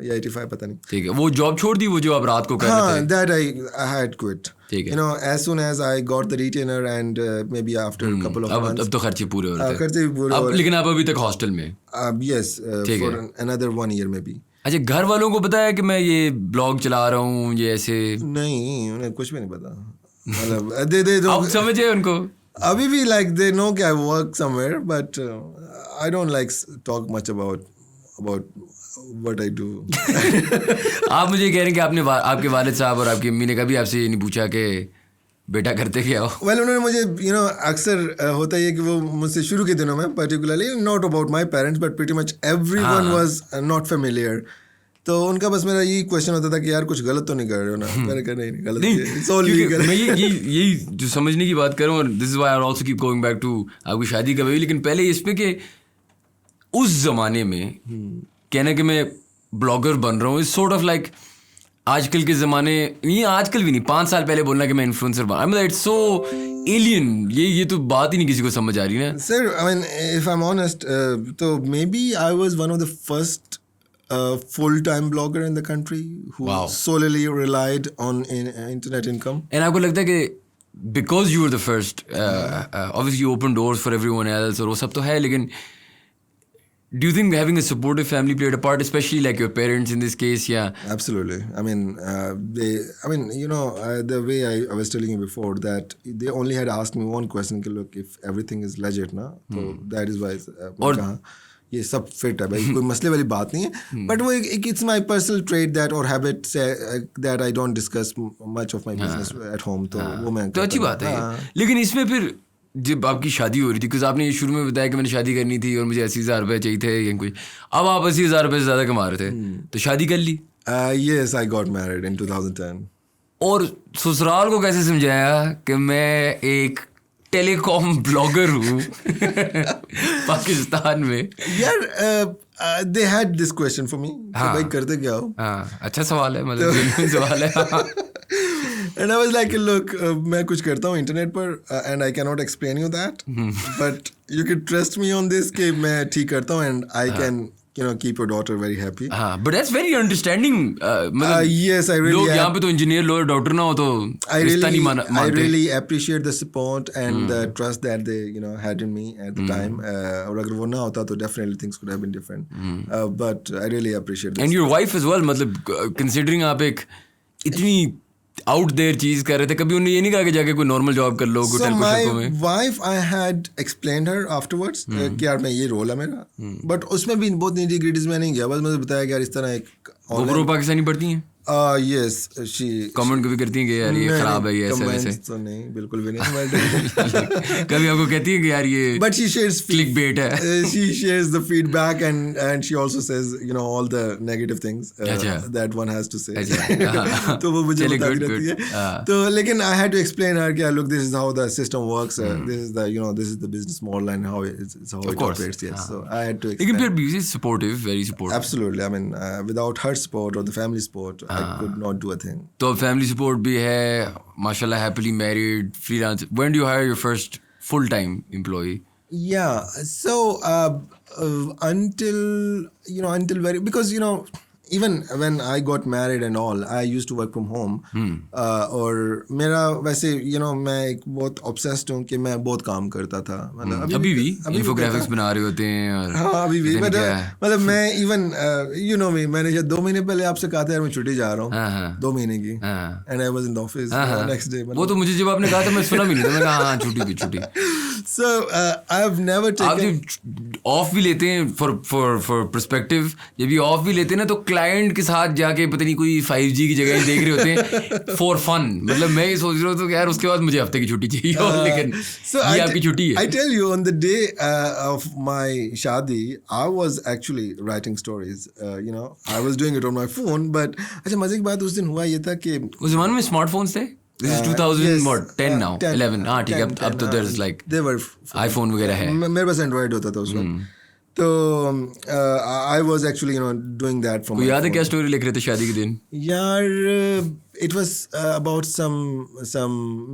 या 85 पता नहीं ठीक है वो जॉब छोड़ दी वो जो आप रात को कर रहे थे that I had quit. ठीक है As soon as I got the retainer and maybe after a couple of months अब तो खर्चे पूरे हो रहे थे खर्चे भी पूरे अब लेकिन आप अभी तक हॉस्टल में yes for another 1 year maybe. अच्छा घर वालों को पता है कि मैं ये ब्लॉग चला रहा हूँ ये ऐसे नहीं उन्हें कुछ भी नहीं पता मतलब दे आप समझे उनको अभी भी like they know कि I work somewhere but I don't like talk much about what I do. आप मुझे कह रहे हैं कि आपके वालिद साहब और आपकी अम्मी ने कभी आपसे ये नहीं पूछा कि बेटा करते क्या हो well उन्होंने मुझे अक्सर होता ही है कि वो मुझसे शुरू के दिनों में particularly not about my parents but pretty much everyone was not familiar. तो उनका बस मेरा यही क्वेश्चन होता था कि यार कुछ गलत तो नहीं कर रहे हो ना मैंने कहा नहीं गलत नहीं मैं यही जो समझने की बात कर रहा हूँ this is why I also keep going back to आपकी शादी कब हुई लेकिन पहले इसमें कि उस जमाने में कहना कि मैं ब्लॉगर बन रहा हूँ इज सॉर्ट ऑफ लाइक आजकल के ज़माने ये आजकल भी नहीं 5 साल पहले बोलना कि मैं इन्फ्लुएंसर बना मतलब इट्स सो एलियन ये तो बात ही नहीं किसी को समझ आ रही ना sir I mean if I am honest तो maybe I was one of the first full-time blogger in the country who solely relied on internet income. And आपको लगता है कि because you were the first obviously you opened doors for everyone else और वो सब तो है लेकिन do you think having a supportive family played a part especially like your parents in this case yeah absolutely I mean the way I was telling you before that they only had asked me one question कि look if everything is legit ना तो that is why और ये सब fit है भाई कोई मसले वाली बात नहीं है बट वो एक it's my personal trait that और habit that I don't discuss much of my business at home तो वो मैं तो अच्छी बात है लेकिन इसमें फिर जब आपकी शादी हो रही थी बिकॉज आपने ये शुरू में बताया कि मैंने शादी करनी थी और मुझे 80,000 रुपये चाहिए थे या कुछ अब आप 80,000 रुपये से ज़्यादा कमा रहे थे तो शादी कर ली yes I got married in 2010 और ससुराल को कैसे समझाया कि मैं एक टेलीकॉम ब्लॉगर हूँ पाकिस्तान में यार they had this question for me भाई करते क्या हो अच्छा सवाल है मतलब सवाल है and I was like look मैं कुछ करता हूँ इंटरनेट पर and I cannot explain you that but you can trust me on this कि मैं ठीक करता हूँ and I can keep your daughter very happy. But that's very understanding. Yes, I really. लोग यहाँ पे तो इंजीनियर लॉयर डॉक्टर ना हो तो रिश्ता नहीं मानते. I really appreciate the support and the trust that they had in me at the time. और अगर वो ना होता तो definitely things could have been different. But I really appreciate this. And your wife as well. मतलब considering आप एक इतनी आउट देयर चीज कर रहे थे कभी उन्होंने ये नहीं कहा कि जाके कोई नॉर्मल जॉब कर लो so my wife I had explained her afterwards कि यार मैं ये रोल है मेरा बट उसमें भी बहुत निटी ग्रिटीज में नहीं गया बस मुझे बताया कि यार इस तरह एक वो प्रो पाकिस्तानी पढ़ती हैं Yes, she कमेंट कभी करती हैं कि यार ये खराब है, ये ऐसा वैसे? comments तो नहीं, बिल्कुल भी नहीं. कभी आपको कहती है कि यार ये But she shares clickbait है? She shares the feedback and she also says, you know, all the negative things that one has to say. तो वो मुझे बताती रहती है. तो लेकिन I had to explain her कि look, this is how the system works. This is the, you know, this is the business model and how it's how it operates. Yes, so I had to explain. लेकिन फिर supportive, very supportive. Absolutely. I mean, without her support or the family support, I could not do a thing. तो family support भी है, माशाल्लाह, happily married, freelance. When do you hire your first full-time employee? Yeah, so until very, because you know, even when I got married and all, I used to work from home. और मेरा वैसे you know मैं एक बहुत obsessed हूँ कि मैं बहुत काम करता था. मतलब अभी भी infographics बना रहे होते हैं और हाँ अभी भी मतलब मैं even you know me, मैंने जब 2 महीने पहले आपसे कहा था यार मैं छुट्टी जा रहा हूँ 2 महीने की, and I was in the office next day. वो तो मुझे जब आपने कहा था मैं सुना भी नहीं था, मैं कहा हाँ छुट्टी. So I've never taken. आप ऑफ भी लेते हैं for perspective, जब भी ऑफ भी लेते हैं ना तो क्लाइंट के साथ जाके पता नहीं कोई 5G की जगह देख रहे होते हैं for fun. मतलब मैं ये सोच रहा हूँ तो यार उसके बाद मुझे हफ्ते की छुट्टी चाहिए, लेकिन ये आपकी छुट्टी है. I tell you, on the day of my शादी, I was actually writing stories. You know, I was doing it on my phone, but अच्छा मजे की बात उस दिन हुआ ये था कि उस जमाने में स्मार्टफोन्स थे. This is 2010 now, 11. हाँ ठीक है, अब तो there's like iPhone वगैरह है. मेरे पास Android होता था उस वक्त. तो I was actually, you know, doing that from. कोई याद है क्या स्टोरी लिख रहे थे शादी के दिन? यार it was about some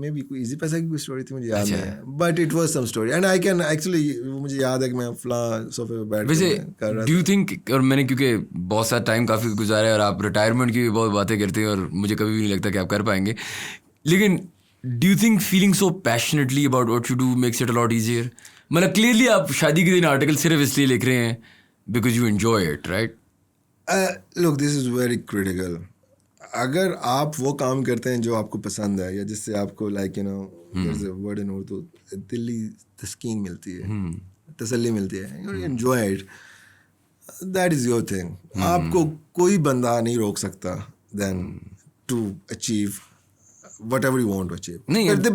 maybe कोई इजी पैसा की कोई स्टोरी थी, मुझे याद नहीं है, but it was some story and I can actually मुझे याद है कि मैं फला सोफे पे बैठ वैसे कर रहा था. do you think, और मैंने क्योंकि बहुत सारा टाइम काफ़ी गुजारा है और आप रिटायरमेंट की भी बहुत बातें करते हैं और मुझे कभी भी नहीं लगता कि आप कर पाएंगे, लेकिन do you think feeling so passionately about what you do makes it a lot easier? मतलब क्लियरली आप शादी के दिन आर्टिकल सिर्फ इसलिए लिख रहे हैं because you enjoy it, right? Look, this is very critical. अगर आप वो काम करते हैं जो आपको पसंद है या जिससे आपको like you know there's a word in Urdu, Delhi तस्कीन मिलती है, तसल्ली मिलती है, you enjoy it, that is your thing. आपको कोई बंदा नहीं रोक सकता then to achieve whatever you want to achieve.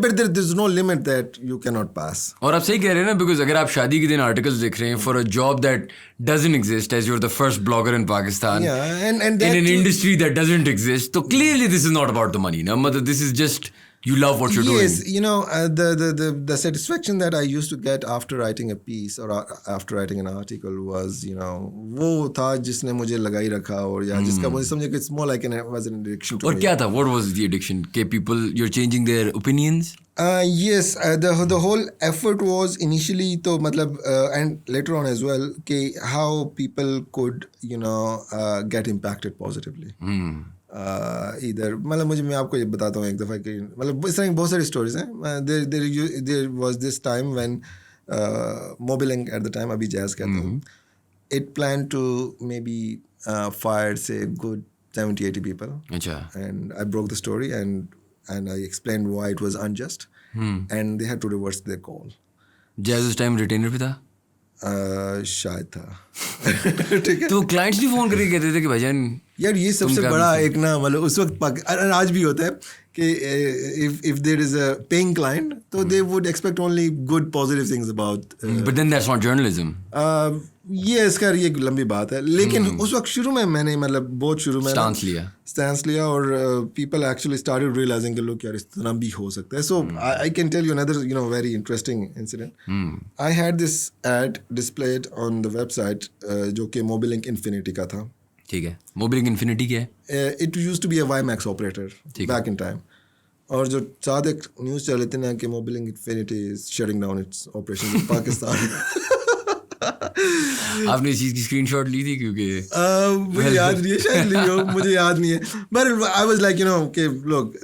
But there's no limit that you cannot pass. और आप सही कह रहे हैं ना, because अगर आप शादी के दिन आर्टिकल्स लिख रहे हैं for a job that doesn't exist, as you're the first blogger in Pakistan, yeah, and in an industry that doesn't exist, so clearly this is not about the money. No, this is just you love what you're doing. Yes, you know, the satisfaction that I used to get after writing a piece or after writing an article was, you know, वो था जिसने मुझे लगाई रखा और या जिसका मुझे समझे कि it's more like was an addiction to me. और क्या था? What was the addiction? कि people, you're changing their opinions? Yes, the whole effort was initially तो मतलब and later on as well कि how people could, you know, get impacted positively. इधर मतलब मैं आपको ये बताता हूँ एक दफ़ा कि मतलब इस तरह की बहुत सारी स्टोरीज हैं. There was this time when Mobilink at the time, अभी जैज़ कहते हैं, it planned to maybe fire say good 70-80 people. अच्छा. And I broke the story and I explained why it was unjust and they had to reverse their call. Jazz उस time retainer भी था? शायद था. ठीक है. तो क्लाइंट्स भी फोन करके कहते थे कि भाईजान यार ये सबसे बड़ा एक ना मतलब उस वक्त आज भी होता है कि if there is a paying client तो they would expect only good positive things about but then that's not journalism. ये इसका ये लंबी बात है, लेकिन उस वक्त शुरू में मैंने मतलब बहुत शुरू में स्टैंस लिया और people actually started realizing कि लोग यार इस तरह भी हो सकता है. So I can tell you another, you know, very interesting incident. I had this ad displayed on the website जो कि Mobilink Infinity का था. ठीक है. Mobilink Infinity क्या है? It used to be a WiMAX operator back in time. और जो साथ एक न्यूज़ चल रही थी ना कि Mobilink Infinity is shutting down its operations in Pakistan. आपने इस चीज़ की स्क्रीनशॉट ली थी? क्योंकि मुझे याद नहीं है, शायद ली हो, मुझे याद नहीं है. But I was like, you know, okay, look,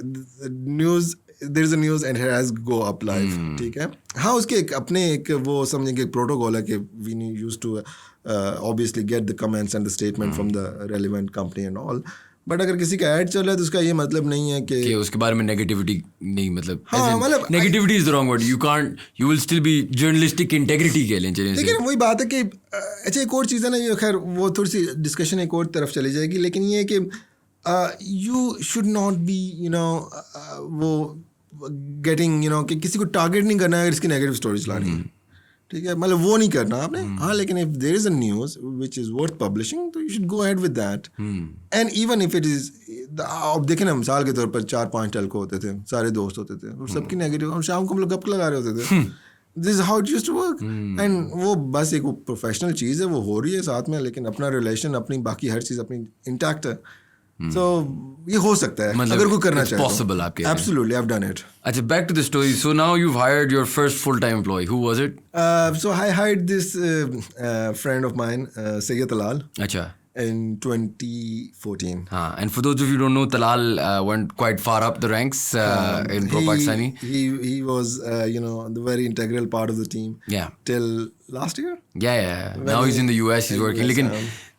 news, there is a news and it has go up live. ठीक है. हाँ, उसके एक अपने एक वो समझें कि प्रोटोकॉल है कि we used to obviously get the comments and the statement from the relevant company and all. But अगर किसी का ऐड चल रहा है तो उसका ये मतलब नहीं है कि उसके बारे में नेगेटिविटी नहीं, मतलब हाँ मतलब negativity is the wrong word. You will still be journalistic integrity के लिए. लेकिन वही बात है कि अच्छा एक और चीज़ है ना, ये खैर वो थोड़ी सी डिस्कशन एक और तरफ चली जाएगी, लेकिन ये है कि you should not be, वो getting, कि किसी को टारगेट नहीं करना है अगर इसकी नेगेटिव स्टोरीज लानी है, ठीक है, मतलब वो नहीं करना आपने. हाँ, लेकिन if there is a news which is worth publishing तो you should go ahead with that. And even if it is, अब देखें ना, मिसाल के तौर पर 4-5 टेल्को होते थे, सारे दोस्त होते थे और सबकी नेगेटिव, और शाम को हम लोग गप लगा रहे होते थे. This is how it used to work. And वो बस एक प्रोफेशनल चीज़ है, वो हो रही है साथ में, लेकिन अपना रिलेशन, अपनी बाकी हर चीज़ अपनी इंटैक्ट है. So ये हो सकता है अगर कोई करना चाहे. Possible आपके. Absolutely, I've done it. अच्छा, back to the story. So now you've hired your first full-time employee. Who was it? So I hired this friend of mine, Sayyid Talal. अच्छा. In 2014. And for those of you who don't know, Talal went quite far up the ranks in ProPakistani. He was, the very integral part of the team. Yeah. Till last year. Yeah. Now he's in the US. He's working. Lekin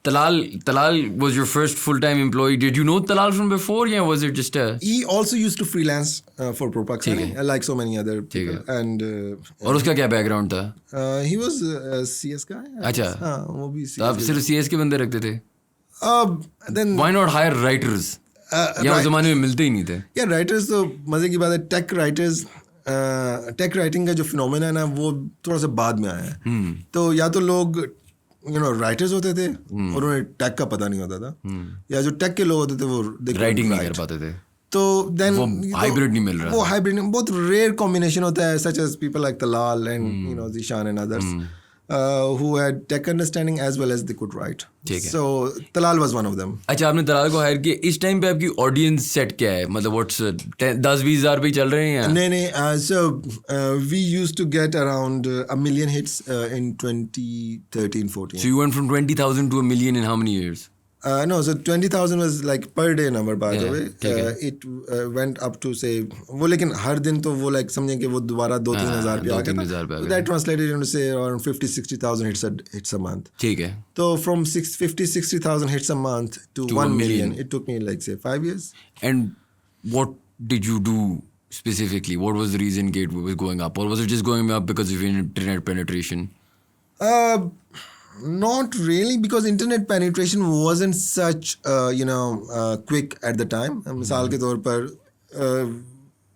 Talal was your first full-time employee. Did you know Talal from before? Yeah, was it just a... He also used to freelance for ProPakistani, like so many other people. And और उसका क्या background था? He was a CS guy. अच्छा. हाँ, वो भी CS. आप सिर्फ CS के बंदे रखते थे? Then why not hire writers? या उस ज़माने में मिलते ही नहीं थे. Yeah, writers तो मजे की बात है. Tech writers, टेक राइटिंग का जो फिनोमेना है ना, वो थोड़ा सा बाद में आया है. तो या तो लोग राइटर्स होते थे और उन्हें टेक का पता नहीं होता था, या जो टेक के लोग होते थे वो राइटिंग नहीं कर पाते थे. तो देन वो हाइब्रिड नहीं मिल रहा. वो हाइब्रिड बहुत रेयर कॉम्बिनेशन होता है, such as people like Talal and Zeeshan and others who had tech understanding as well as they could write. So Talal was one of them. अच्छा, आपने तलाल को हायर किया. इस टाइम पे आपकी ऑडियंस सेट क्या है? मतलब व्हाट्स 10-20 हज़ार पे चल रहे हैं? नहीं. So we used to get around 1 million hits in 2013-14. So you went from 20,000 to 1 million in how many years? No, so 20,000 was like per day number, by the way. It went up to say, वो लेकिन हर दिन तो वो like समझें कि वो दोबारा 2-3 हज़ार पे आ गया था. That translated into say around 50,000-60,000 hits a month. ठीक है. तो from 50,000-60,000 hits a month to 1 million, it took me like say 5 years. And what did you do specifically? What was the reason it was going up, or was it just going up because of internet penetration? Not really, because internet penetration wasn't such quick at the time. मिसाल के तौर पर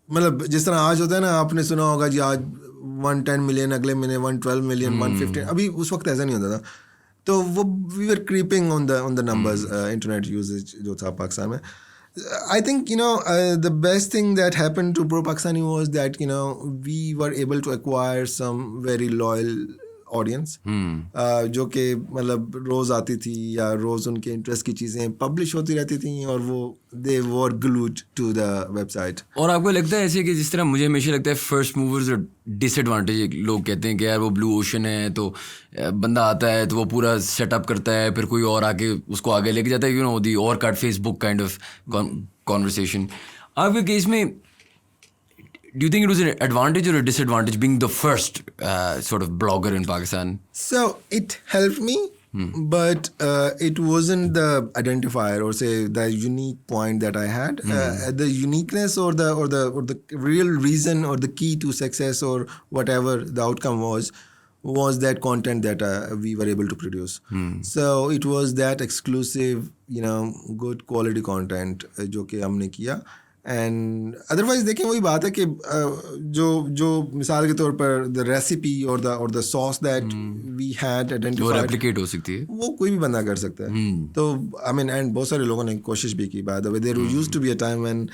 मतलब जिस तरह आज होता है ना, आपने सुना होगा जी आज 110 मिलियन, अगले महीने 112 मिलियन, 115. अभी उस वक्त ऐसा नहीं होता था. तो वो we were creeping on the numbers, internet usage जो था पाकिस्तान में. I think the best thing that happened to ProPakistani was that we were able to acquire some very loyal audience, जो कि मतलब रोज़ आती थी या रोज़ उनके इंटरेस्ट की चीज़ें पब्लिश होती रहती थी और वो दे वर ग्लूड टू द वेबसाइट. और आपको लगता है ऐसे कि जिस तरह मुझे हमेशा लगता है फर्स्ट मूवर्स और डिसएडवांटेज, लोग कहते हैं कि यार वो ब्लू ओशन है, तो बंदा आता है तो वो पूरा सेटअप करता है, फिर कोई और आके उसको आगे लेके जाता है, दी और card Facebook kind of conversation. आपके केस में do you think it was an advantage or a disadvantage being the first sort of blogger in Pakistan? So it helped me, but it wasn't the identifier or say the unique point that I had. The uniqueness or the real reason or the key to success or whatever the outcome was that content that we were able to produce. So it was that exclusive, good quality content जो कि हमने किया. And otherwise देखें वही बात है कि जो मिसाल के तौर पर द रेसिपी और the sauce that we had identified, replicate हो सकती है, वो कोई भी बंदा कर सकता है. तो आई मीन एंड बहुत सारे लोगों ने कोशिश भी की. By the way there used to be a time when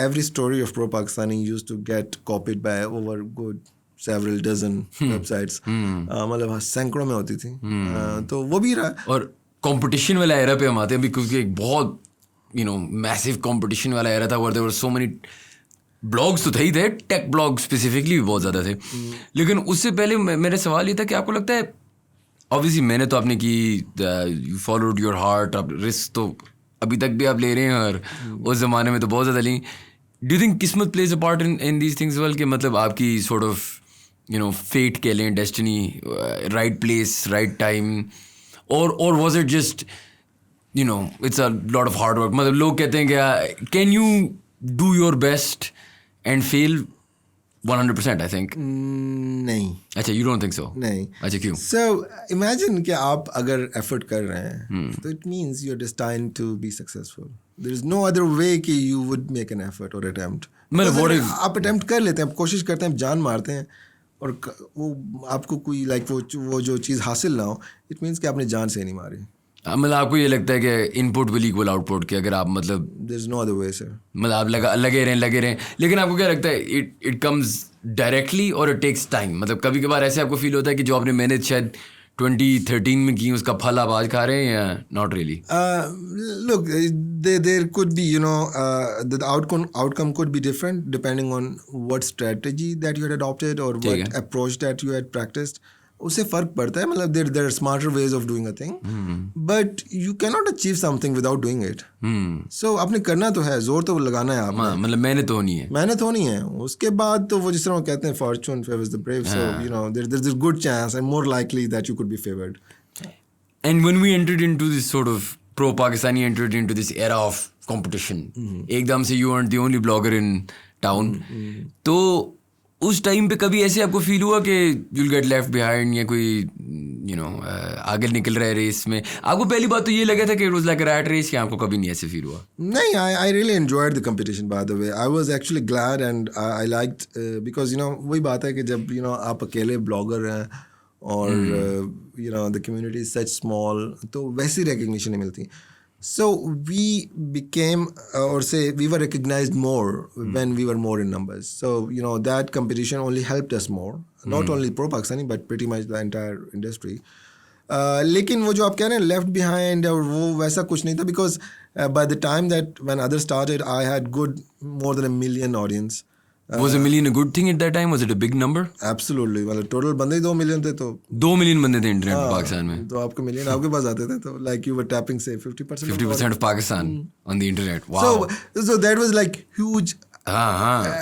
every story of ProPakistani used to get copied by over good several dozen websites. मतलब सैकड़ों में होती थी. तो वो भी रहा. और कंपटीशन वाला एरा पे हम आते हैं अभी, क्योंकि एक बहुत मैसिव कंपटीशन वाला एरा था where there were so many blogs तो थे ही थे, टेक ब्लॉग स्पेसिफिकली भी बहुत ज़्यादा थे. लेकिन उससे पहले मेरा सवाल ये था कि आपको लगता है, ऑब्वियसली मैंने तो आपने की, यू फॉलोड योर हार्ट, आप रिस्क तो अभी तक भी आप ले रहे हैं और उस ज़माने में तो बहुत ज़्यादा ली. डू यू थिंक किस्मत plays a part in these things well, कि मतलब आपकी सॉर्ट ऑफ फेट कह लें, destiny, right place right time, और was it just it's a lot of hard work? मतलब लोग कहते हैं क्या, can you do your best and fail 100% I think. नहीं. अच्छा, you don't think so? नहीं. अच्छा, क्यों? So imagine कि आप अगर effort कर रहे हैं, तो it means you're destined to be successful. There is no other way कि you would make an effort or attempt. मतलब what if आप attempt कर लेते हैं, आप कोशिश करते हैं, आप जान मारते हैं, और वो आपको कोई like वो जो चीज़ हासिल ना हो, it means कि आपने जान से नहीं मारी. मतलब आपको ये लगता है कि इनपुट विल इक्वल आउटपुट, कि अगर आप मतलब There is no other way, sir. मतलब आप लगे रहें, लेकिन आपको क्या लगता है, इट कम्स डायरेक्टली और इट टेक्स टाइम? मतलब कभी कभार ऐसे आपको फील होता है कि जो आपने मेहनत शायद 2013 में की, उसका फल आप आज खा रहे हैं, या not really? Look, there could be, the outcome could be different depending on what strategy that you had adopted or what approach that you had practiced. उससे फर्क पड़ता है. मतलब there are smarter ways of doing a thing, but you cannot achieve something without doing it. So आपने करना तो है, जोर तो लगाना है आपने. मतलब मेहनत होनी है. उसके बाद तो वो जिस तरह कहते हैं fortune favors the brave. So there's a good chance and more likely that you could be favored. And when we entered into this sort of pro-Pakistani entered into this era of competition, एकदम से you weren't the only blogger in town. तो उस time पे कभी ऐसे आपको feel हुआ कि you'll get left behind, या कोई आगे निकल रहा है रेस में? आपको पहली बात तो ये लगा था कि it was like a rat race, कि आपको कभी नहीं ऐसे फील हुआ? नहीं, I really enjoyed the competition, by the way. I was actually glad and I liked because वही बात है कि जब आप अकेले ब्लॉगर हैं और the community is such small, तो वैसी recognition नहीं मिलती. So we became, or say we were recognized more when we were more in numbers. So that competition only helped us more, not only pro-Pakistani but pretty much the entire industry. लेकिन वो जो आप कह रहे हैं left behind, और वो वैसा कुछ नहीं था, because by the time that when others started, I had more than 1 million audience. Was 1 million a good thing at that time? Was it a big number? Absolutely. मतलब टोटल बंदे ही 2 million थे. तो 2 मिलियन बंदे थे internet पे पाकिस्तान में. तो आपके मिलियन आपके पास आते थे, तो like you were tapping say 50% of Pakistan on the internet. Wow. So that was like huge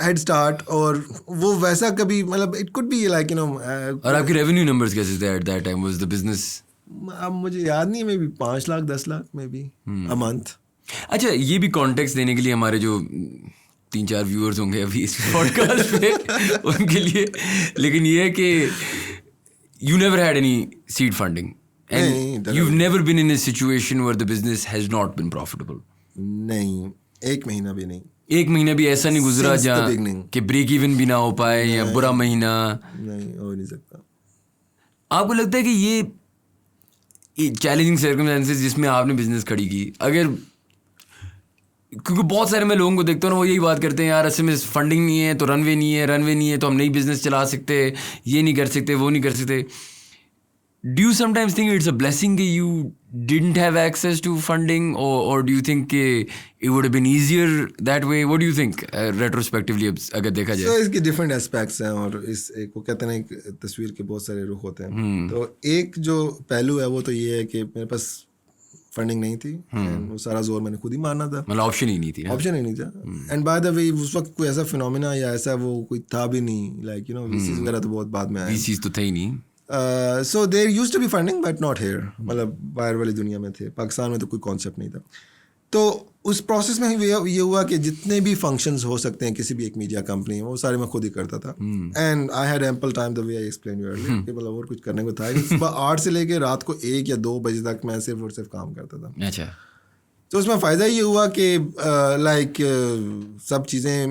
head start. और वो वैसा कभी मतलब it could be like और आपके revenue numbers कैसे थे at that time? Was the business? अब मुझे याद नहीं है, maybe 5 lakh 10 lakh maybe a month. अच्छा, ये भी कॉन्टेक्स्ट देने के लिए हमारे जो 3-4 व्यूअर्स होंगे अभी इस पॉडकास्ट पे उनके लिए, लेकिन ये है कि you never had any seed funding and you've never been in a situation where the business has not been profitable. नहीं, 1 महीना भी नहीं. 1 महीना भी ऐसा नहीं गुजरा जहाँ कि ब्रेक इवन भी ना हो पाए, या बुरा महीना? नहीं, हो नहीं सकता. आपको लगता है कि ये चैलेंजिंग सर्कमस्टेंसेस जिसमें आपने बिजनेस खड़ी की, अगर, क्योंकि बहुत सारे मैं लोगों को देखता हूँ ना, वो यही बात करते हैं, यार ऐसे में फंडिंग नहीं है तो रनवे नहीं है तो हम नई बिजनेस चला सकते, ये नहीं कर सकते, वो नहीं कर सकते. Do you sometimes think it's a blessing that you didn't have access to funding, or do you think it would have been easier that way? What do you think retrospectively अगर देखा जाए? So इसके different aspects हैं, और इस एक वो कहते हैं एक तस्वीर के बहुत सारे रुख होते हैं. तो एक जो पहलू है वो तो ये है कि मेरे पास फंडिंग नहीं थी, वो सारा जोर मैंने खुद ही मारना था. मतलब ऑप्शन ही नहीं था. एंड बाय द वे उस वक्त कोई ऐसा फिनोमिना या ऐसा वो कोई था भी नहीं, लाइक वीसीज वगैरह तो बहुत बाद में आए. वीसीज तो थे ही नहीं. So there used to be funding but not here. मतलब बाहर वाली दुनिया में थे, पाकिस्तान में तो कोई कॉन्सेप्ट नहीं था. तो उस प्रोसेस में ये हुआ कि जितने भी फंक्शंस हो सकते हैं किसी भी एक मीडिया कंपनी में, वो सारे मैं खुद ही करता था. And I had ample time, the way I explain you earlier, कि मतलब और कुछ करने को था ही नहीं. सुबह 8 से लेके रात को 1 या 2 बजे तक मैं सिर्फ और सिर्फ काम करता था. अच्छा. तो उसमें फ़ायदा ये हुआ कि लाइक सब चीज़ें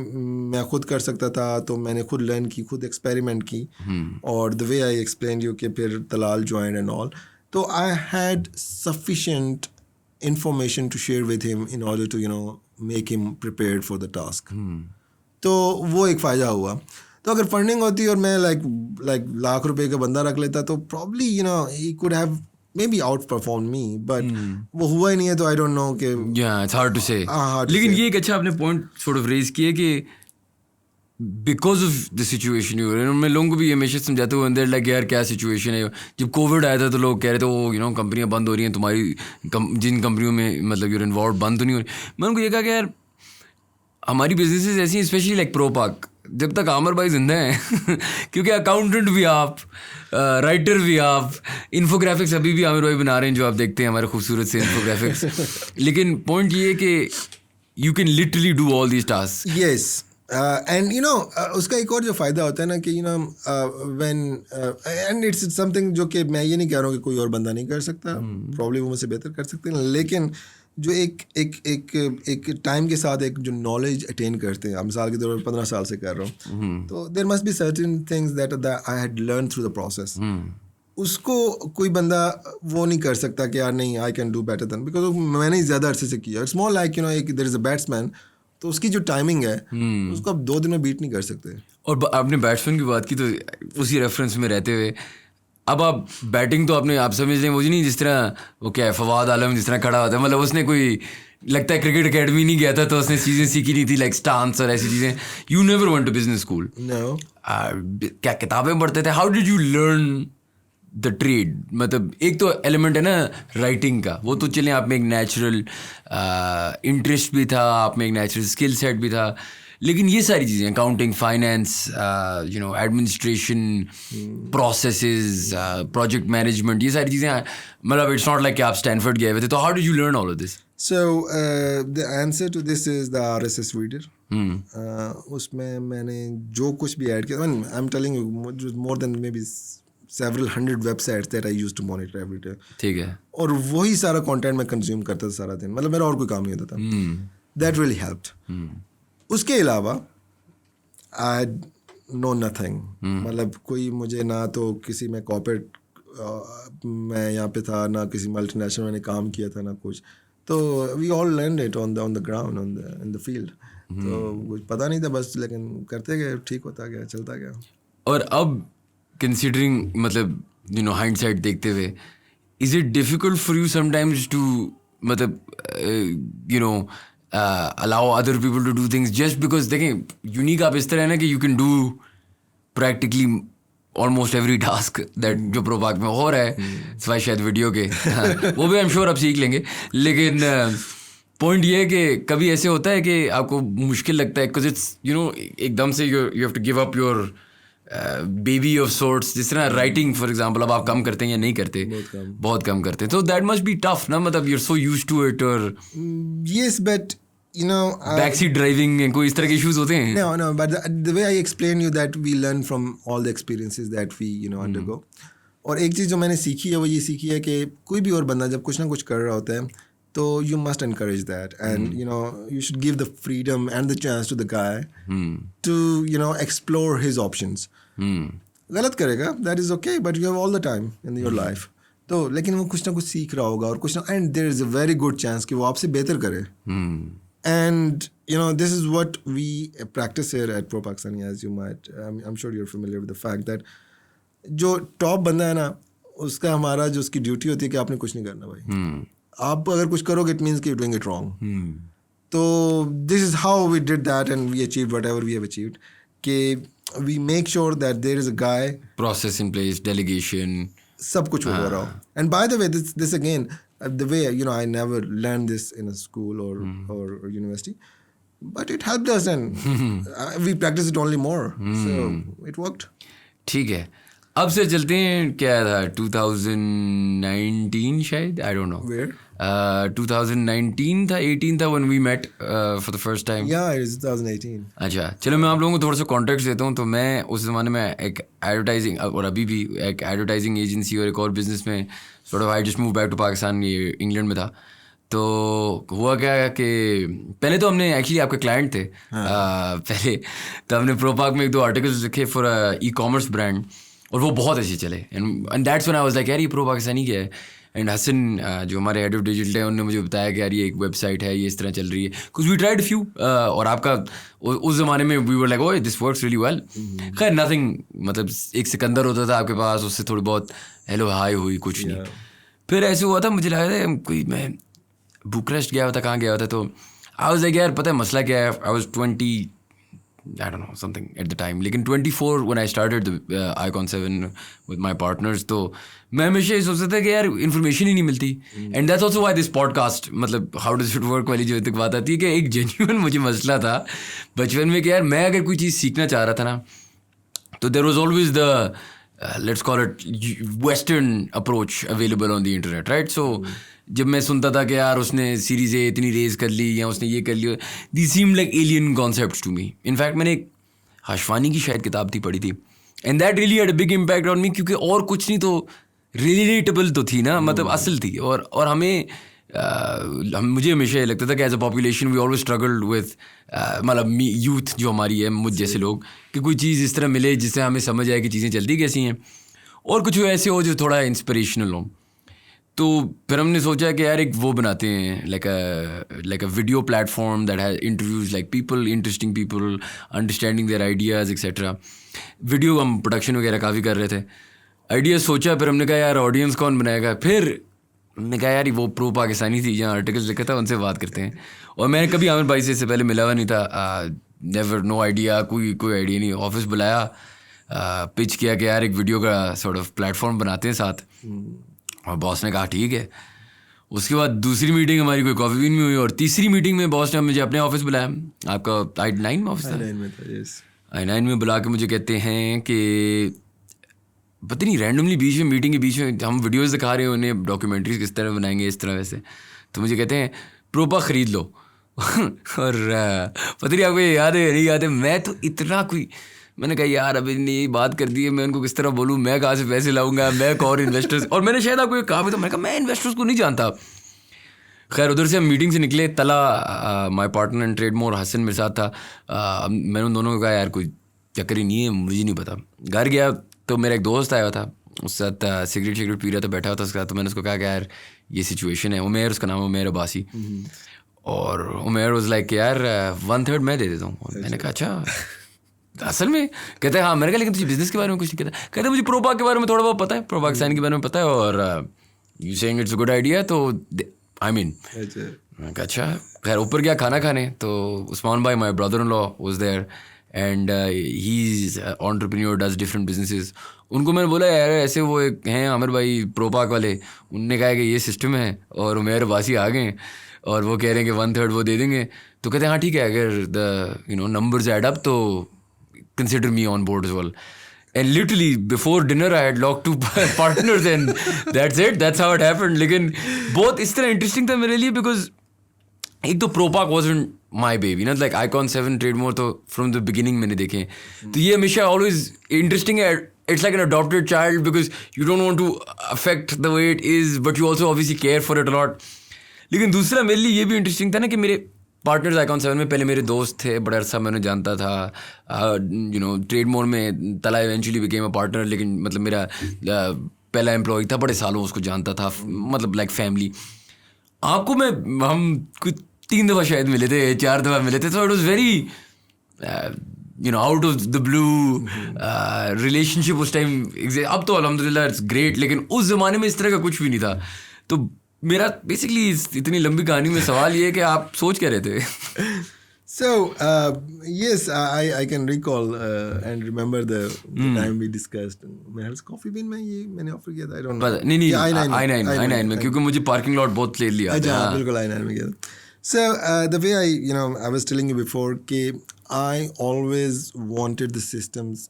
मैं खुद कर सकता था, तो मैंने खुद लर्न की, खुद एक्सपेरिमेंट की. और the way I explain you कि फिर तलाल ज्वाइन एंड ऑल, तो I had sufficient information to share with him in order to make him prepared for the task. तो वो एक फ़ायदा हुआ. तो अगर फंडिंग होती और मैं like लाख रुपए का बंदा रख लेता, तो probably he could have maybe outperformed me, but वो हुआ ही नहीं है, तो I don't know कि it's hard to say. लेकिन ये एक अच्छा आपने पॉइंट sort of raise किया कि because of the situation you were, मैं लोगों को भी हमेशा समझाते हुए अंदर लाइक यार क्या सिचुएशन है. जब कोविड आया था तो लोग कह रहे थे वो कंपनियां बंद हो रही हैं, तुम्हारी जिन कंपनियों में मतलब यूर इन्वॉल्व बंद तो नहीं हो रही. मैं उनको ये कहा कि यार हमारी बिजनेसेस ऐसी हैं, स्पेशली लाइक प्रोपाक, जब तक आमिर भाई जिंदा हैं क्योंकि अकाउंटेंट भी आप, राइटर भी आप, इन्फोग्राफिक्स अभी भी आमिर भाई बना रहे हैं जो आप देखते हैं हमारे खूबसूरत से इन्फोग्राफिक्स. लेकिन पॉइंट ये है कि you can literally do all these task. Yes. And उसका एक और जो फ़ायदा होता है ना कि व्हेन एंड इट्स समथिंग जो कि मैं ये नहीं कह रहा हूँ कि कोई और बंदा नहीं कर सकता, प्रॉब्ली वो मुझसे बेहतर कर सकते हैं, लेकिन जो एक टाइम के साथ एक जो नॉलेज अटेन करते हैं, मिसाल के तौर पर 15 साल से कर रहा हूँ, तो there must be certain things that I had learn through the process. उसको कोई बंदा वो नहीं कर सकता कि यार नहीं I can do better than, because मैंने ही ज़्यादा अरसे से किया. इट्स मोर लाइक एक देयर इज़ अ बैट्समैन, तो उसकी जो टाइमिंग है उसको आप 2 दिन में बीट नहीं कर सकते. और आपने बैट्समैन की बात की तो उसी रेफरेंस में रहते हुए अब आप बैटिंग तो आप समझ लें वो नहीं, जिस तरह वो क्या है फवाद आलम जिस तरह खड़ा होता है, मतलब उसने कोई लगता है क्रिकेट अकेडमी नहीं गया था तो उसने चीज़ें सीखी नहीं थी लाइक स्टांस और ऐसी चीज़ें. You never went to business school. No. क्या किताबें पढ़ते थे? How did you learn the trade? मतलब एक तो एलिमेंट है ना राइटिंग का, वो तो चलें आप में एक नेचुरल इंटरेस्ट भी था, आप में एक नेचुरल स्किल सेट भी था, लेकिन ये सारी चीज़ें accounting, finance, administration, processes, project management, ये सारी चीज़ें मतलब इट्स नॉट लाइक कि आप स्टैनफोर्ड गए हुए थे. तो how did you learn all of this? So the answer to this is the RSS reader. उसमें मैंने जो कुछ भी ऐड किया, I'm telling you more than maybe several hundred websites that I used to monitor every day. ठीक है. और वही सारा कंटेंट मैं कंज्यूम करता था सारा दिन, मतलब मेरा और कोई काम नहीं होता था. That really helped. उसके अलावा I had know nothing. मतलब कोई मुझे ना तो किसी में कॉर्पोरेट मैं यहाँ पे था, ना किसी मल्टीनेशनल मैंने काम किया था, ना कुछ. तो we all learn it on the ground in the field. तो कुछ पता नहीं था बस, लेकिन करते गए, ठीक होता गया, चलता गया. और अब कंसिडरिंग मतलब हाइंडसाइट देखते हुए, is it difficult for you sometimes to मतलब allow other people to do things just because देखें यूनिक आप इस तरह है ना कि you can do practically almost every task that जो प्रोपाक में हो रहा है सिवाय शायद वीडियो के. वो भी I'm sure आप सीख लेंगे, लेकिन पॉइंट ये है कि कभी ऐसे होता है कि आपको मुश्किल लगता है बिकॉज इट्स एकदम से you have to give up your baby of sorts. जिस तरह राइटिंग फॉर एग्जांपल अब आप कम करते हैं या नहीं करते? बहुत कम करते हैं. तो दैट मस्ट बी टफ ना, मतलब you are so used to it. और yes, but back seat driving कोई इस तरह के इश्यूज होते हैं? No, but the way I explain you that we learn from all the experiences that we undergo. और एक चीज़ जो मैंने सीखी है वो ये सीखी है कि कोई भी और बंदा जब कुछ ना कुछ कर रहा होता है तो you must encourage that, and you should give the freedom and the chance to the guy to explore his options. गलत करेगा, that is okay, but you have all the time in your life. तो लेकिन वो कुछ ना कुछ सीख रहा होगा और कुछ ना, and there is a very good chance कि वो आपसे बेहतर करे. And this is what we practice here at ProPakistani, as you might I'm sure you're familiar with the fact that जो टॉप बंदा है ना उसका हमारा जो उसकी ड्यूटी होती है कि आपने कुछ नहीं करना भाई. आप अगर कुछ करोगे इट मीन्स कि you're doing it wrong. तो this is how we did that and we achieved whatever we have achieved. कि we make sure that there is a guy, process in place, delegation, सब कुछ हो रहा हो. And by the way, this again, the way I never learned this in a school or university, but it helped us and we practiced it only more. So it worked. ठीक है. अब से चलते हैं, क्या था 2019 शायद, आई डोंट नो. Where? 2019 था, 18 था when we met for the first time. Yeah, it's 2018. अच्छा, चलो मैं आप लोगों को थोड़ा सा कॉन्टेक्स्ट देता हूँ. तो मैं उस ज़माने में एक एडवर्टाइजिंग और अभी भी एक एडवर्टाइजिंग एजेंसी और एक और बिजनेस में sort of I just moved back to Pakistan, ये इंग्लैंड में था. तो हुआ क्या कि पहले तो हमने एक्चुअली आपके क्लाइंट थे. पहले तो हमने प्रोपाक में 1-2 आर्टिकल्स लिखे फॉर ई-कॉमर्स ब्रांड और वो बहुत अच्छे चले. And that's when I was like यार ये प्रोपाकिस्तानी क्या है. एंड हसन जो हमारे हेड ऑफ डिजिटल है उन्होंने मुझे बताया कि यार ये एक वेबसाइट है, ये इस तरह चल रही है. कुछ वी ट्राइड फ्यू और आपका उस ज़माने में we were like oh this works really well. खैर नथिंग, मतलब एक सिकंदर होता था आपके पास, उससे थोड़ी बहुत हेलो हाय हुई, कुछ नहीं. फिर ऐसे हुआ था, मुझे लगा था कोई मैं बुकरेस्ट गया हुआ था, कहाँ गया हुआ था, तो आई वाज लाइक यार पता है मसला क्या है. I was 20 I don't know something at the time, लेकिन 24 when I started the Icon 7 with my partners. तो मैं हमेशा ये सोचता था कि यार इन्फॉर्मेशन ही नहीं मिलती. And that's also why this podcast, मतलब हाउ डज इट वर्क वाली जो तक बात आती है कि एक जेन्युइन मुझे मसला था बचपन में कि यार मैं अगर कोई चीज़ सीखना चाह रहा था ना तो there was always the let's call it western approach available on the internet, right? So जब मैं सुनता था कि यार उसने सीरीज ए इतनी रेज कर ली या उसने ये कर लिया, these seemed like alien concepts to me. In fact मैंने एक हाशवानी की शायद किताब थी पढ़ी थी, and that really had a big impact on me, क्योंकि और कुछ नहीं तो relatable तो थी ना, मतलब असल थी. और हमें मुझे हमेशा ये लगता था कि as a population we always struggled with मतलब यूथ जो हमारी है, मुझ जैसे लोग, कि कोई चीज़ इस तरह मिले जिससे हमें समझ आए कि चीज़ें चलती कैसी हैं, और कुछ ऐसे हो जो थोड़ा इंस्पिरेशनल हो. तो फिर हमने सोचा कि यार एक वो बनाते हैं, like a video platform that has interviews like people, interesting people, understanding their ideas etcetera. Video हम प्रोडक्शन वगैरह काफ़ी कर रहे थे, आइडियाज़ सोचा. फिर हमने कहा यार ऑडियंस कौन बनाएगा. फिर हमने कहा यार वो प्रो पाकिस्तानी थी जहाँ आर्टिकल्स लिखा था, उनसे बात करते हैं. और मैंने कभी आमिर भाई से इससे पहले मिला हुआ नहीं था, नेवर, नो आइडिया, कोई आइडिया नहीं. ऑफिस बुलाया, पिच किया कि यार एक वीडियो का सॉर्ट ऑफ प्लेटफॉर्म बनाते हैं साथ, और बॉस ने कहा ठीक है. उसके बाद दूसरी मीटिंग हमारी कोई कॉफ़ी बीन में हुई, और तीसरी मीटिंग में बॉस ने मुझे अपने ऑफिस बुलाया. आपका I9 में ऑफिस था? I9 में बुला के मुझे कहते हैं कि पता नहीं रैंडमली बीच में मीटिंग के बीच में हम वीडियोस दिखा रहे हैं उन्हें, डॉक्यूमेंट्रीज किस तरह बनाएंगे इस तरह वैसे, तो मुझे कहते हैं प्रोपा ख़रीद लो. और पता नहीं आपको ये याद है नहीं याद है, मैं तो इतना कोई, मैंने कहा यार अभी ने यही बात कर दी है, मैं उनको किस तरह बोलूँ, मैं कहाँ से पैसे लाऊंगा, मैं और इन्वेस्टर्स, और मैंने शायद आपको कहा भी, तो मैंने कहा मैं इन्वेस्टर्स को नहीं जानता. खैर उधर से हम मीटिंग से निकले, तला माय पार्टनर इन ट्रेडमोर हसन मेरे साथ था. मैंने उन दोनों को कहा यार कोई चक्कर ही नहीं है, मुझे नहीं पता. घर गया तो मेरा एक दोस्त आया था, उसके साथ सिगरेट पी रहा था, बैठा हुआ था उसके साथ. तो मैंने उसको कहा कि यार ये सिचुएशन है. उमेर उसका नाम है, उमेर अब्बासी. और उमेर वाज लाइक यार 1/3 मैं दे देता हूँ. मैंने कहा अच्छा असल में? कहते हैं हाँ. मैंने कहा लेकिन तुझे बिजनेस के बारे में कुछ नहीं कहता. कहते मुझे प्रोपा के बारे में थोड़ा बहुत पता है, प्रो पाकिस्तानी के बारे में पता है, और you saying it's a good idea, तो आई मीन मैंने कहा अच्छा. खैर ऊपर गया खाना खाने, तो उस्मान भाई my brother in law was there, and he is entrepreneur, does different businesses. उनको मैंने बोला यार ऐसे वो एक हैं आमिर भाई प्रोपाक वाले, उनने कहा कि ये सिस्टम है, और उमेर अब्बासी आ गए और वो कह रहे हैं कि 1/3 वो दे देंगे. तो कहते हैं हाँ ठीक है, अगर द नंबर्स ऐड अप तो consider me on board as well. And literally before dinner I had lock 2 partners, and that's it, that's how it happened. लेकिन बहुत इस तरह इंटरेस्टिंग था मेरे लिए, बिकॉज एक तो प्रोपाक वाजंट माई बेबी ना, लाइक आइकॉन 7 ट्रेडमोर तो फ्रॉम द बिगिनिंग मैंने देखे. तो ये हमेशा ऑलवेज इंटरेस्टिंग है. It's like an adopted child, because you don't want to affect the way it is, but you also obviously care for it a lot. लेकिन दूसरा मेरे लिए ये भी इंटरेस्टिंग था ना कि मेरे पार्टनर्स आइकॉन 7 में पहले मेरे दोस्त थे, बड़ा अरसा मैं उन्हें जानता था. ट्रेडमोर में तला इवेंचुअली बिकेम अ पार्टनर, लेकिन मतलब मेरा पहला एम्प्लॉय था, बड़े सालों उसको जानता था, मतलब लाइक फैमिली. आपको हम कुछ 3 दफ़ा शायद मिले थे, 4 दफ़ा मिले थे. So it was very out of the blue relationship उस टाइम. अब तो अल्हम्दुलिल्लाह इट्स ग्रेट, लेकिन उस ज़माने में इस तरह का कुछ भी नहीं था. तो मेरा बेसिकली इतनी लंबी कहानी में सवाल ये है कि आप सोच क्या रहे थे? So, yes, I can recall and remember the time we discussed. मेरे कॉफी बीन में ये मैंने ऑफर किया था, I don't know. नहीं I9 में, क्योंकि मुझे पार्किंग लॉट बहुत ले लिया. अच्छा बिल्कुल I9 में किया. So the way I was telling you before कि I always wanted the systems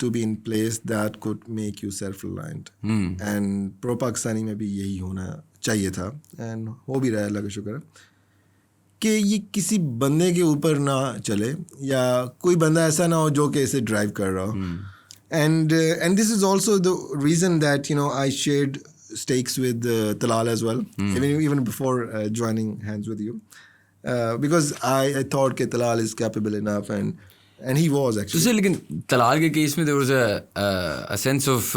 to be in place that could make you self-reliant. And pro Pakistani में भी यही होना चाहिए था, and हो भी रहा है अल्लाह का शुक्र कि ये किसी बंदे के ऊपर ना चले, या कोई बंदा ऐसा ना हो जो कि इसे ड्राइव कर रहा हो. And this is also the reason that I shared stakes with Talal as well, even before joining hands with you, because I thought that Talal is capable enough, and he was actually. So, लेकिन तलाल के case में there was a sense of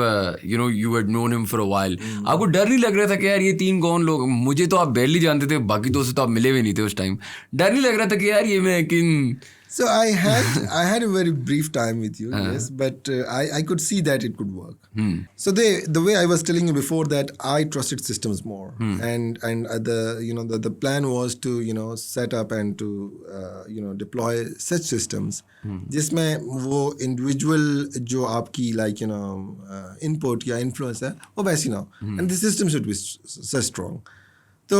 you had known him for a while. आपको डर नहीं लग रहा था कि यार ये 3 कौन लोग, मुझे तो आप barely जानते थे, बाकी दोस्तों तो आप मिले भी नहीं थे उस टाइम. डर नहीं लग रहा था कि यार ये मैं किन. So I had a very brief time with you, yes, but I could see that it could work. So the way I was telling you before that I trusted systems more, and the plan was to set up and to deploy such systems जिसमें वो individual जो आपकी like input या influence है वो वैसी ना हो, and the system should be so strong. So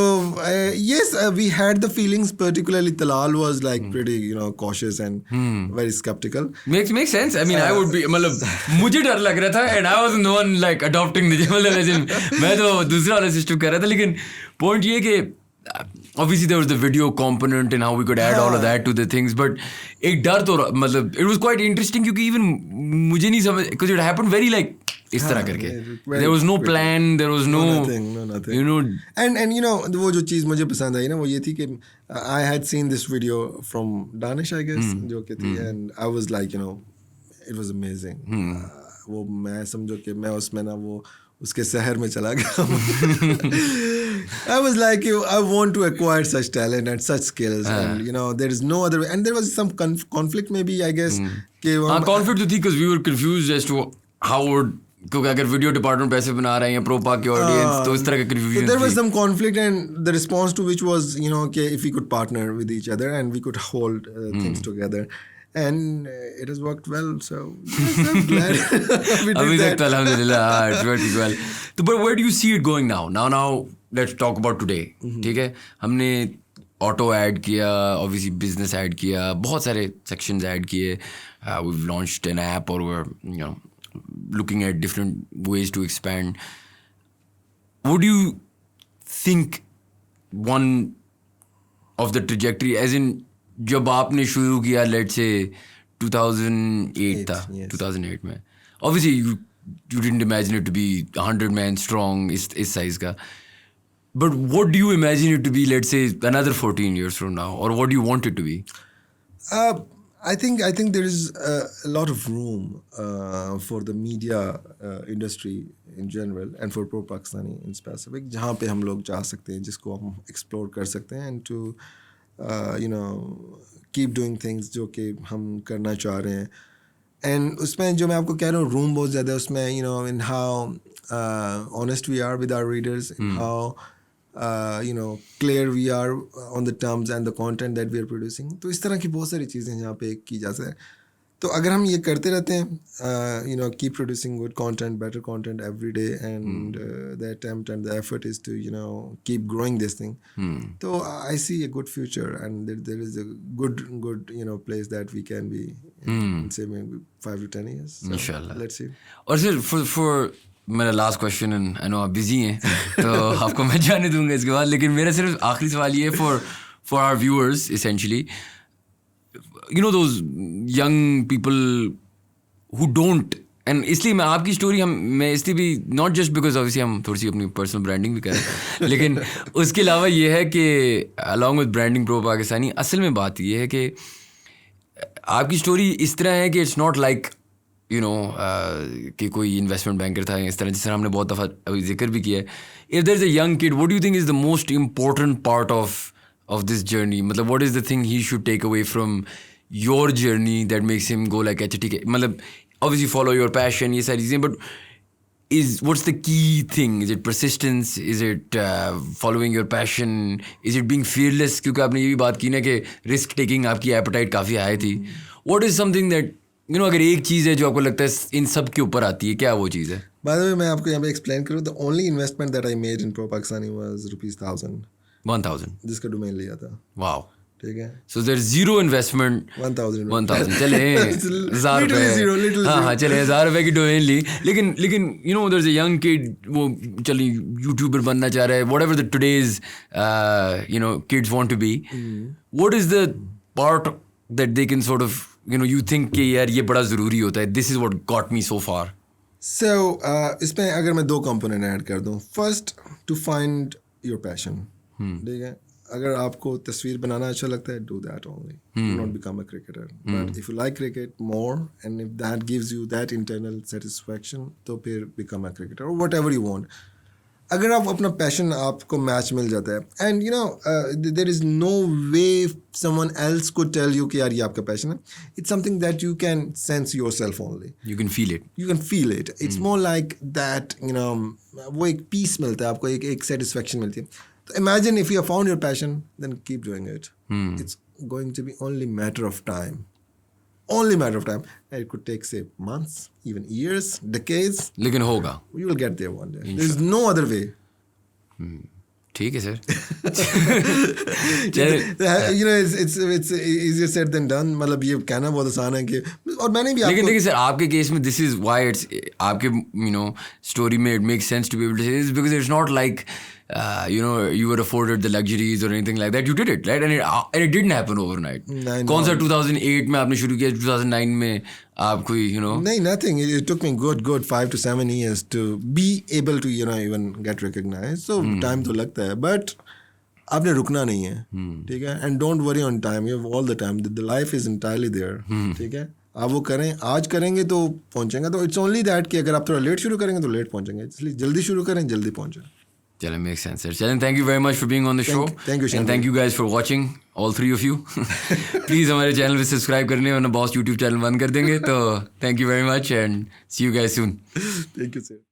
yes, we had the feelings. Particularly, Talal was like pretty, cautious and very skeptical. Makes sense. I mean, I would be. मतलब मुझे डर लग रहा था, and I was the one like adopting the मतलब as in मैं तो दूसरा वाला system कर रहा था, लेकिन point ये कि obviously there was the video component and how we could add all of that to the things, but एक डर तो मतलब it was quite interesting क्योंकि even मुझे नहीं समझ because it happened very like इस तरह करके there was no plan, there was no nothing. You know, and वो जो चीज़ मुझे पसंद आई ना वो ये थी कि I had seen this video from Danish I guess जो कि थी and I was like it was amazing. वो मैं समझो कि मैं उसमें ना वो उसके शहर में चला गया. I was like I want to acquire such talent and such skills and there is no other way, and there was some conflict maybe I guess कि conflict तो थी because we were confused as to how would क्योंकि अगर video department पैसे बना रहे हैं प्रोपाक की ऑडियंस तो इस तरह का confusion there was some conflict and the response to which was कि if we could partner with each other and we could hold things together and it has worked well, so yes, I'm glad we did अभी that. तक alhamdulillah it's working well. तो but where do you see it going now let's talk about today. ठीक है, हमने auto add किया, obviously business add किया, बहुत सारे sections ऐड किए, we've launched an app or we're looking at different ways to expand. What do you think one of the trajectory as in जब आपने शुरू किया let's say 2008 था, 2008 में obviously you didn't imagine it to be 100 man strong इस size का, but what do you imagine it to be let's say another 14 years from now, or what do you want it to be? I think there is a lot of room for the media industry in general and for ProPakistani in specific, जहाँ पे हम लोग जा सकते हैं, जिसको हम explore कर सकते हैं and to keep doing things जो कि हम करना चाह रहे हैं. And उसमें जो मैं आपको कह रहा हूँ room बहुत ज़्यादा है उसमें, in how honest we are with our readers, in how clear we are on the terms and the content that we are producing. तो इस तरह की बहुत सारी चीज़ें यहाँ पे की जा सकती है. तो अगर हम ये करते रहते हैं, keep producing good content, better content every day, and the attempt and the effort is to keep growing this thing. So I see a good future, and there is a good place that we can be in say maybe 5 to 10 years. So Inshallah. Let's see. और सिर्फ for मेरा last question, and I know आप busy हैं तो आपको मैं जाने दूंगा इसके बाद, लेकिन मेरा सिर्फ आखिरी सवाल ये है for our viewers essentially, those young people who don't, and इसलिए मैं आपकी स्टोरी मैं इसलिए भी नॉट जस्ट बिकॉज ऑब्वियसली हम थोड़ी सी अपनी पर्सनल ब्रांडिंग भी करें लेकिन उसके अलावा ये है कि along with branding pro Pakistani, असल में बात ये है कि आपकी स्टोरी इस तरह है कि इट्स नॉट लाइक कि कोई इन्वेस्टमेंट बैंकर था इस तरह, जिस तरह हमने बहुत दफ़ा अभी जिक्र भी किया है. If there is a young kid, what do you think is the most important part of this journey? मतलब what is the thing he should take away from your journey that makes him go like अच्छा ठीक है, मतलब obviously follow your passion, ये सारी चीज़ें, but what's the key thing? Is it persistence? Is it following your passion? Is it being fearless? क्योंकि आपने ये भी बात की ना कि रिस्क टेकिंग आपकी एपेटाइट काफ़ी हाई थी. What is something that अगर एक चीज़ है जो आपको लगता है इन सब के ऊपर आती है, क्या वो चीज़ है? By the way, मैं आपको यहाँ पे एक्सप्लेन करूँ, the only investment that I made in ProPakistani was ₹1,000 जिसका डोमेन लिया था. Wow. ठीक है. So there's zero investment. 1,000 चले 1,000 रुपए, हाँ चले 1,000 रुपए की डोमेन ली, लेकिन there's a young kid वो चलिए यूट्यूबर बनना चाह रहा है, whatever the today's kids want to be. What is the part that they can sort of you think कि यार ये बड़ा ज़रूरी होता है, this is what got me so far? So इसमें अगर मैं 2 कंपोनेंट ऐड कर दूँ, first to find your passion. ठीक है, अगर आपको तस्वीर बनाना अच्छा लगता है, do that only. Do not become a cricketer. But if you like cricket more and if that gives you that internal satisfaction, तो फिर become a cricketer or whatever you want. अगर आप अपना पैशन आपको मैच मिल जाता है, and there is no way someone else could tell you कि यार ये आपका पैशन है. It's something that you can sense yourself only. You can feel it. You can feel it. It's more like that, वो एक peace मिलता है आपको, एक satisfaction मिलती है. So imagine if you have found your passion, then keep doing it. It's going to be only matter of time. Only matter of time. And it could take, say, months, even years, decades. लेकिन होगा. You will get there one day. There is no other way. ठीक है sir. You know, it's easier said than done. मतलब ये कहना बहुत आसान है कि, और मैंने भी लेकिन आपको, देखिए सर, आपके केस में दिस इज व्हाई इट्स, आपके स्टोरी में it makes sense to be able to say this because it's not like you were afforded the luxuries or anything like that. You did it, right? And it didn't happen overnight. कौन सा 2008 में आपने शुरू किया, 2009 में आप कोई नहीं, nothing. It took me good 5 to 7 years to be able to even get recognized. So time तो लगता है, but आपने रुकना नहीं है, ठीक है. And don't worry on time. You have all the time. The life is entirely there, ठीक है. आप वो करें, आज करेंगे तो पहुंचेंगे. तो इट्स ओनली दैट कि अगर आप थोड़ा लेट शुरू करेंगे तो लेट पहुंचेंगे, इसलिए जल्दी शुरू करें, जल्दी पहुंचें. चलो, मेक सेंस सर. चलें, thank you very much for being on the show. Thank you, Shayan. And thank you guys for watching, all 3 of you. Please हमारे चैनल पे सब्सक्राइब करने, वरना बॉस यूट्यूब चैनल बंद कर देंगे. तो thank you very much and see you guys soon. Thank you, sir.